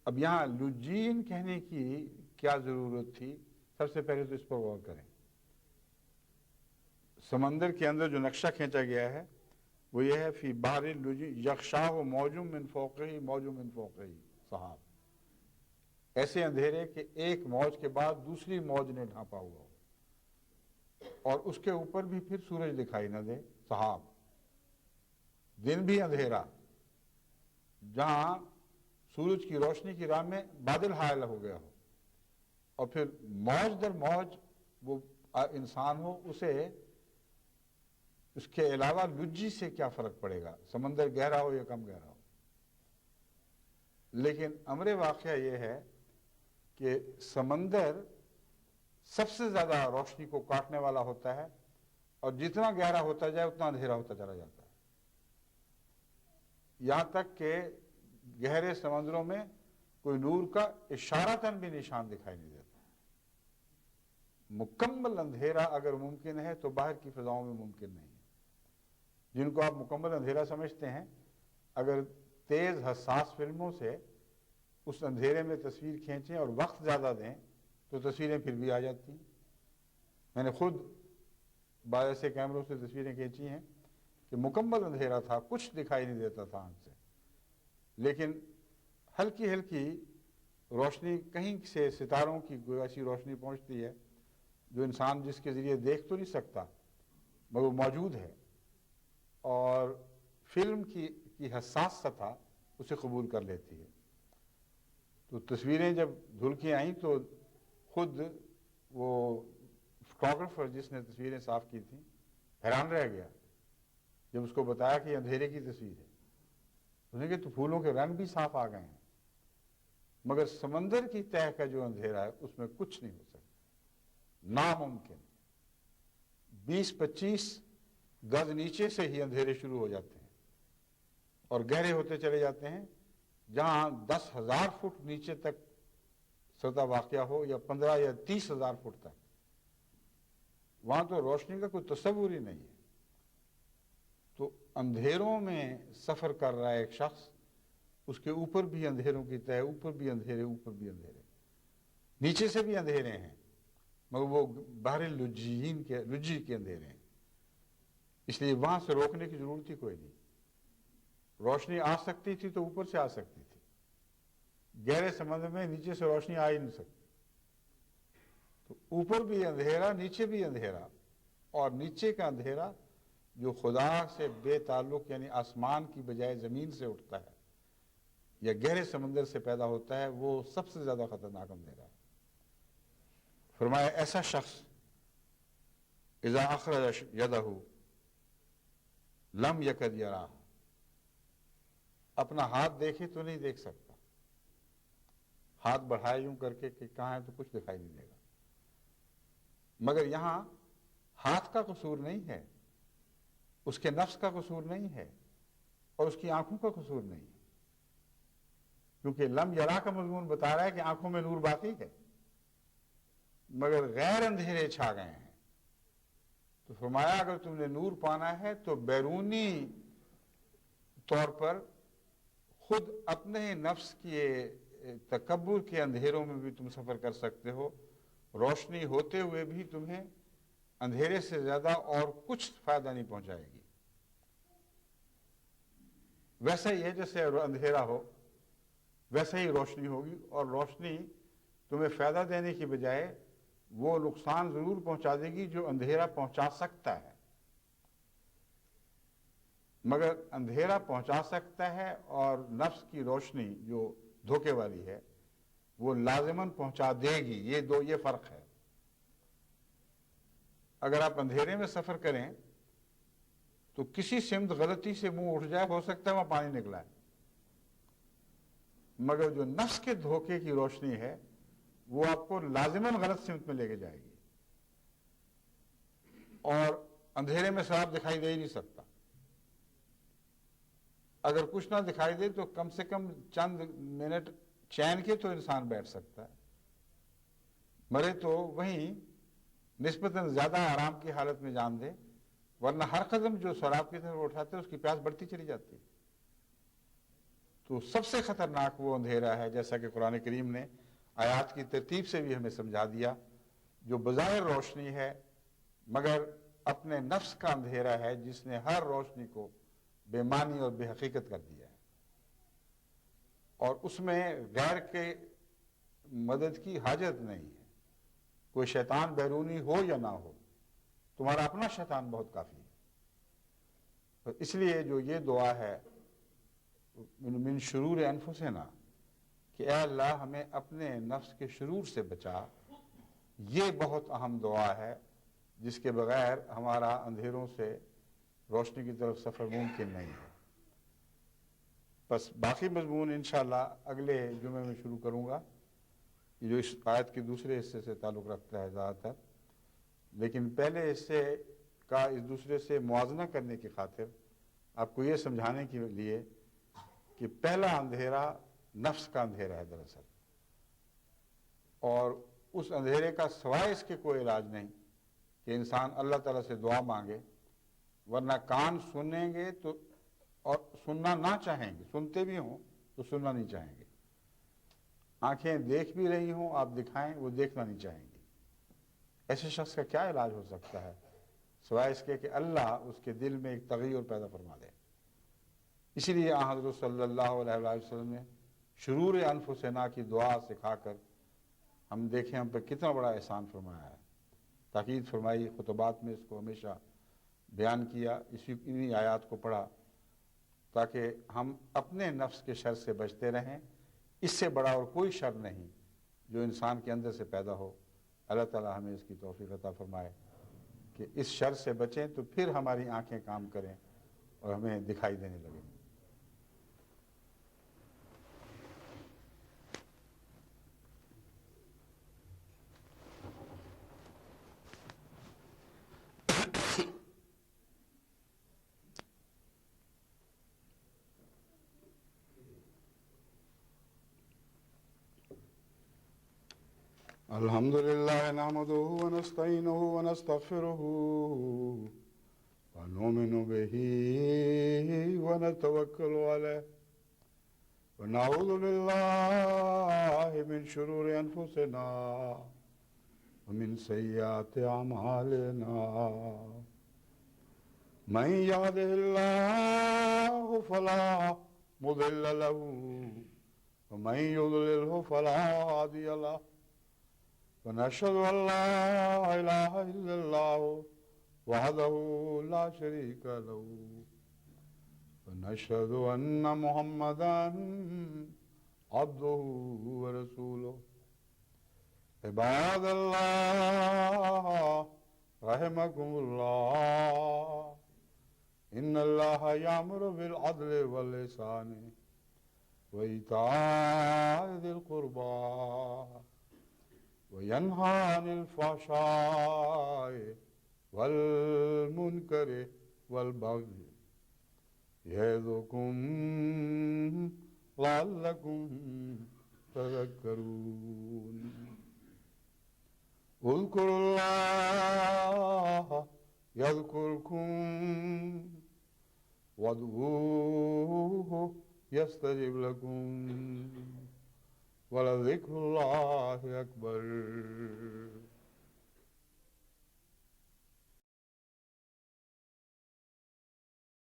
اب یہاں لجین کہنے کی کیا ضرورت تھی؟ سب سے پہلے تو اس پر غور کریں۔ سمندر کے اندر جو نقشہ کھینچا گیا ہے وہ یہ ہے فی بحر لجی یغشاہ موج من فوقہ سحاب، ایسے اندھیرے کہ ایک موج کے بعد دوسری موج نے ڈھانپا ہوا ہو، اور اس کے اوپر بھی پھر سورج دکھائی نہ دے، سحاب، دن بھی اندھیرا، جہاں سورج کی روشنی کی راہ میں بادل حائل ہو گیا ہو، اور پھر موج در موج وہ انسان ہو، اسے اس کے علاوہ لجی سے کیا فرق پڑے گا، سمندر گہرا ہو یا کم گہرا ہو۔ لیکن امر واقعہ یہ ہے کہ سمندر سب سے زیادہ روشنی کو کاٹنے والا ہوتا ہے، اور جتنا گہرا ہوتا جائے اتنا اندھیرا ہوتا چلا جاتا ہے، یہاں تک کہ گہرے سمندروں میں کوئی نور کا اشارتاً بھی نشان دکھائی نہیں دیتا۔ مکمل اندھیرا اگر ممکن ہے تو باہر کی فضاؤں میں ممکن نہیں ہے۔ جن کو آپ مکمل اندھیرا سمجھتے ہیں، اگر تیز حساس فلموں سے اس اندھیرے میں تصویر کھینچیں اور وقت زیادہ دیں تو تصویریں پھر بھی آ جاتی ہیں۔ میں نے خود بعض ایسے کیمروں سے تصویریں کھینچی ہیں کہ مکمل اندھیرا تھا، کچھ دکھائی نہیں دیتا تھا آنکھ سے، لیکن ہلکی ہلکی روشنی کہیں سے ستاروں کی کوئی ایسی روشنی پہنچتی ہے جو انسان جس کے ذریعے دیکھ تو نہیں سکتا مگر وہ موجود ہے، اور فلم کی حساس سطح اسے قبول کر لیتی ہے۔ تو تصویریں جب دھل کے آئیں تو خود وہ فوٹوگرافر جس نے تصویریں صاف کی تھیں حیران رہ گیا جب اس کو بتایا کہ یہ اندھیرے کی تصویر ہے۔ اس نے کہا تو پھولوں کے رنگ بھی صاف آ گئے ہیں، مگر سمندر کی تہہ کا جو اندھیرا ہے اس میں کچھ نہیں ہو سکتا، ناممکن۔ 20-25 گز نیچے سے ہی اندھیرے شروع ہو جاتے ہیں اور گہرے ہوتے چلے جاتے ہیں، جہاں 10,000 فٹ نیچے تک سطح واقع ہو، یا 15 یا 30,000 فٹ تک، وہاں تو روشنی کا کوئی تصور ہی نہیں ہے۔ تو اندھیروں میں سفر کر رہا ہے ایک شخص، اس کے اوپر بھی اندھیروں کی تہہ، اوپر بھی اندھیرے، اوپر بھی اندھیرے، نیچے سے بھی اندھیرے ہیں، مگر وہ بحر لجی کے اندھیرے ہیں، اس لیے وہاں سے روکنے کی ضرورت ہی کوئی نہیں۔ روشنی آ سکتی تھی تو اوپر سے آ سکتی تھی، گہرے سمندر میں نیچے سے روشنی آ ہی نہیں سکتی۔ تو اوپر بھی اندھیرا، نیچے بھی اندھیرا، اور نیچے کا اندھیرا جو خدا سے بے تعلق یعنی آسمان کی بجائے زمین سے اٹھتا ہے یا گہرے سمندر سے پیدا ہوتا ہے، وہ سب سے زیادہ خطرناک اندھیرا ہے۔ فرمایا ایسا شخص اذا اخرج یدہ لم یکد یراہ، اپنا ہاتھ دیکھے تو نہیں دیکھ سکتا، ہاتھ بڑھائے یوں کر کے کہ کہاں ہے تو کچھ دکھائی نہیں دے گا۔ مگر یہاں ہاتھ کا قصور نہیں ہے، اس کے نفس کا قصور نہیں ہے، اور اس کی آنکھوں کا قصور نہیں ہے، کیونکہ لم یرا کا مضمون بتا رہا ہے کہ آنکھوں میں نور باقی ہے، مگر غیر اندھیرے چھا گئے ہیں۔ تو فرمایا اگر تم نے نور پانا ہے تو بیرونی طور پر خود اپنے نفس کے تکبر کے اندھیروں میں بھی تم سفر کر سکتے ہو، روشنی ہوتے ہوئے بھی تمہیں اندھیرے سے زیادہ اور کچھ فائدہ نہیں پہنچائے گی۔ ویسا ہی ہے جیسے اندھیرا ہو ویسا ہی روشنی ہوگی، اور روشنی تمہیں فائدہ دینے کی بجائے وہ نقصان ضرور پہنچا دے گی جو اندھیرا پہنچا سکتا ہے، مگر اندھیرا پہنچا سکتا ہے اور نفس کی روشنی جو دھوکے والی ہے وہ لازماً پہنچا دے گی، یہ فرق ہے۔ اگر آپ اندھیرے میں سفر کریں تو کسی سمت غلطی سے منہ اٹھ جائے، ہو سکتا ہے وہاں پانی نکلا ہے، مگر جو نفس کے دھوکے کی روشنی ہے وہ آپ کو لازماً غلط سمت میں لے کے جائے گی، اور اندھیرے میں صاف دکھائی دے ہی نہیں سکتا۔ اگر کچھ نہ دکھائی دے تو کم سے کم چند منٹ چین کے تو انسان بیٹھ سکتا ہے، مرے تو وہیں نسبتاً زیادہ آرام کی حالت میں جان دے، ورنہ ہر قدم جو سراب کی طرف اٹھاتے اس کی پیاس بڑھتی چلی جاتی ہے۔ تو سب سے خطرناک وہ اندھیرا ہے، جیسا کہ قرآن کریم نے آیات کی ترتیب سے بھی ہمیں سمجھا دیا، جو بظاہر روشنی ہے مگر اپنے نفس کا اندھیرا ہے، جس نے ہر روشنی کو بے معنی اور بے حقیقت کر دیا ہے، اور اس میں غیر کے مدد کی حاجت نہیں ہے۔ کوئی شیطان بیرونی ہو یا نہ ہو، تمہارا اپنا شیطان بہت کافی ہے۔ تو اس لیے جو یہ دعا ہے من شرور انفسنا، کہ اے اللہ ہمیں اپنے نفس کے شرور سے بچا، یہ بہت اہم دعا ہے جس کے بغیر ہمارا اندھیروں سے روشنی کی طرف سفر ممکن نہیں ہے۔ بس باقی مضمون انشاءاللہ اگلے جمعے میں شروع کروں گا، جو اس آیت کے دوسرے حصے سے تعلق رکھتا ہے زیادہ تر، لیکن پہلے حصے کا اس دوسرے سے موازنہ کرنے کی خاطر آپ کو یہ سمجھانے کے لیے کہ پہلا اندھیرا نفس کا اندھیرا ہے دراصل، اور اس اندھیرے کا سوائے اس کے کوئی علاج نہیں کہ انسان اللہ تعالیٰ سے دعا مانگے، ورنہ کان سنیں گے تو اور سننا نہ چاہیں گے، سنتے بھی ہوں تو سننا نہیں چاہیں گے، آنکھیں دیکھ بھی رہی ہوں آپ دکھائیں وہ دیکھنا نہیں چاہیں گے۔ ایسے شخص کا کیا علاج ہو سکتا ہے سوائے اس کے کہ اللہ اس کے دل میں ایک تغیر پیدا فرما دے۔ اسی لیے حضرت صلی اللہ علیہ وسلم نے شرور انفسنا کی دعا سکھا کر ہم دیکھیں ہم پہ کتنا بڑا احسان فرمایا ہے، تاکید فرمائی، خطبات میں اس کو ہمیشہ بیان کیا، انہی آیات کو پڑھا تاکہ ہم اپنے نفس کے شر سے بچتے رہیں۔ اس سے بڑا اور کوئی شر نہیں جو انسان کے اندر سے پیدا ہو۔ اللہ تعالی ہمیں اس کی توفیق عطا فرمائے کہ اس شر سے بچیں تو پھر ہماری آنکھیں کام کریں اور ہمیں دکھائی دینے لگیں۔ الحمد لله نحمده ونستعينه ونستغفره ونؤمن به ونتوكل عليه ونعوذ بالله من شرور أنفسنا ومن سيئات أعمالنا من يهده الله فلا مضل له ومن يضلله فلا هادي له ونشهد أن لا إله إلا الله وحده لا شريك له ونشهد أن محمدا عبده ورسوله عباد الله رحمكم الله إن الله يأمر بالعدل والإحسان وإيتاء ذي القربى وينهى عن الفحشاء والمنكر والبغي يعظكم لعلكم تذكرون اذكروا الله يذكركم وادعوه يستجب لكم ولذكر الله أكبر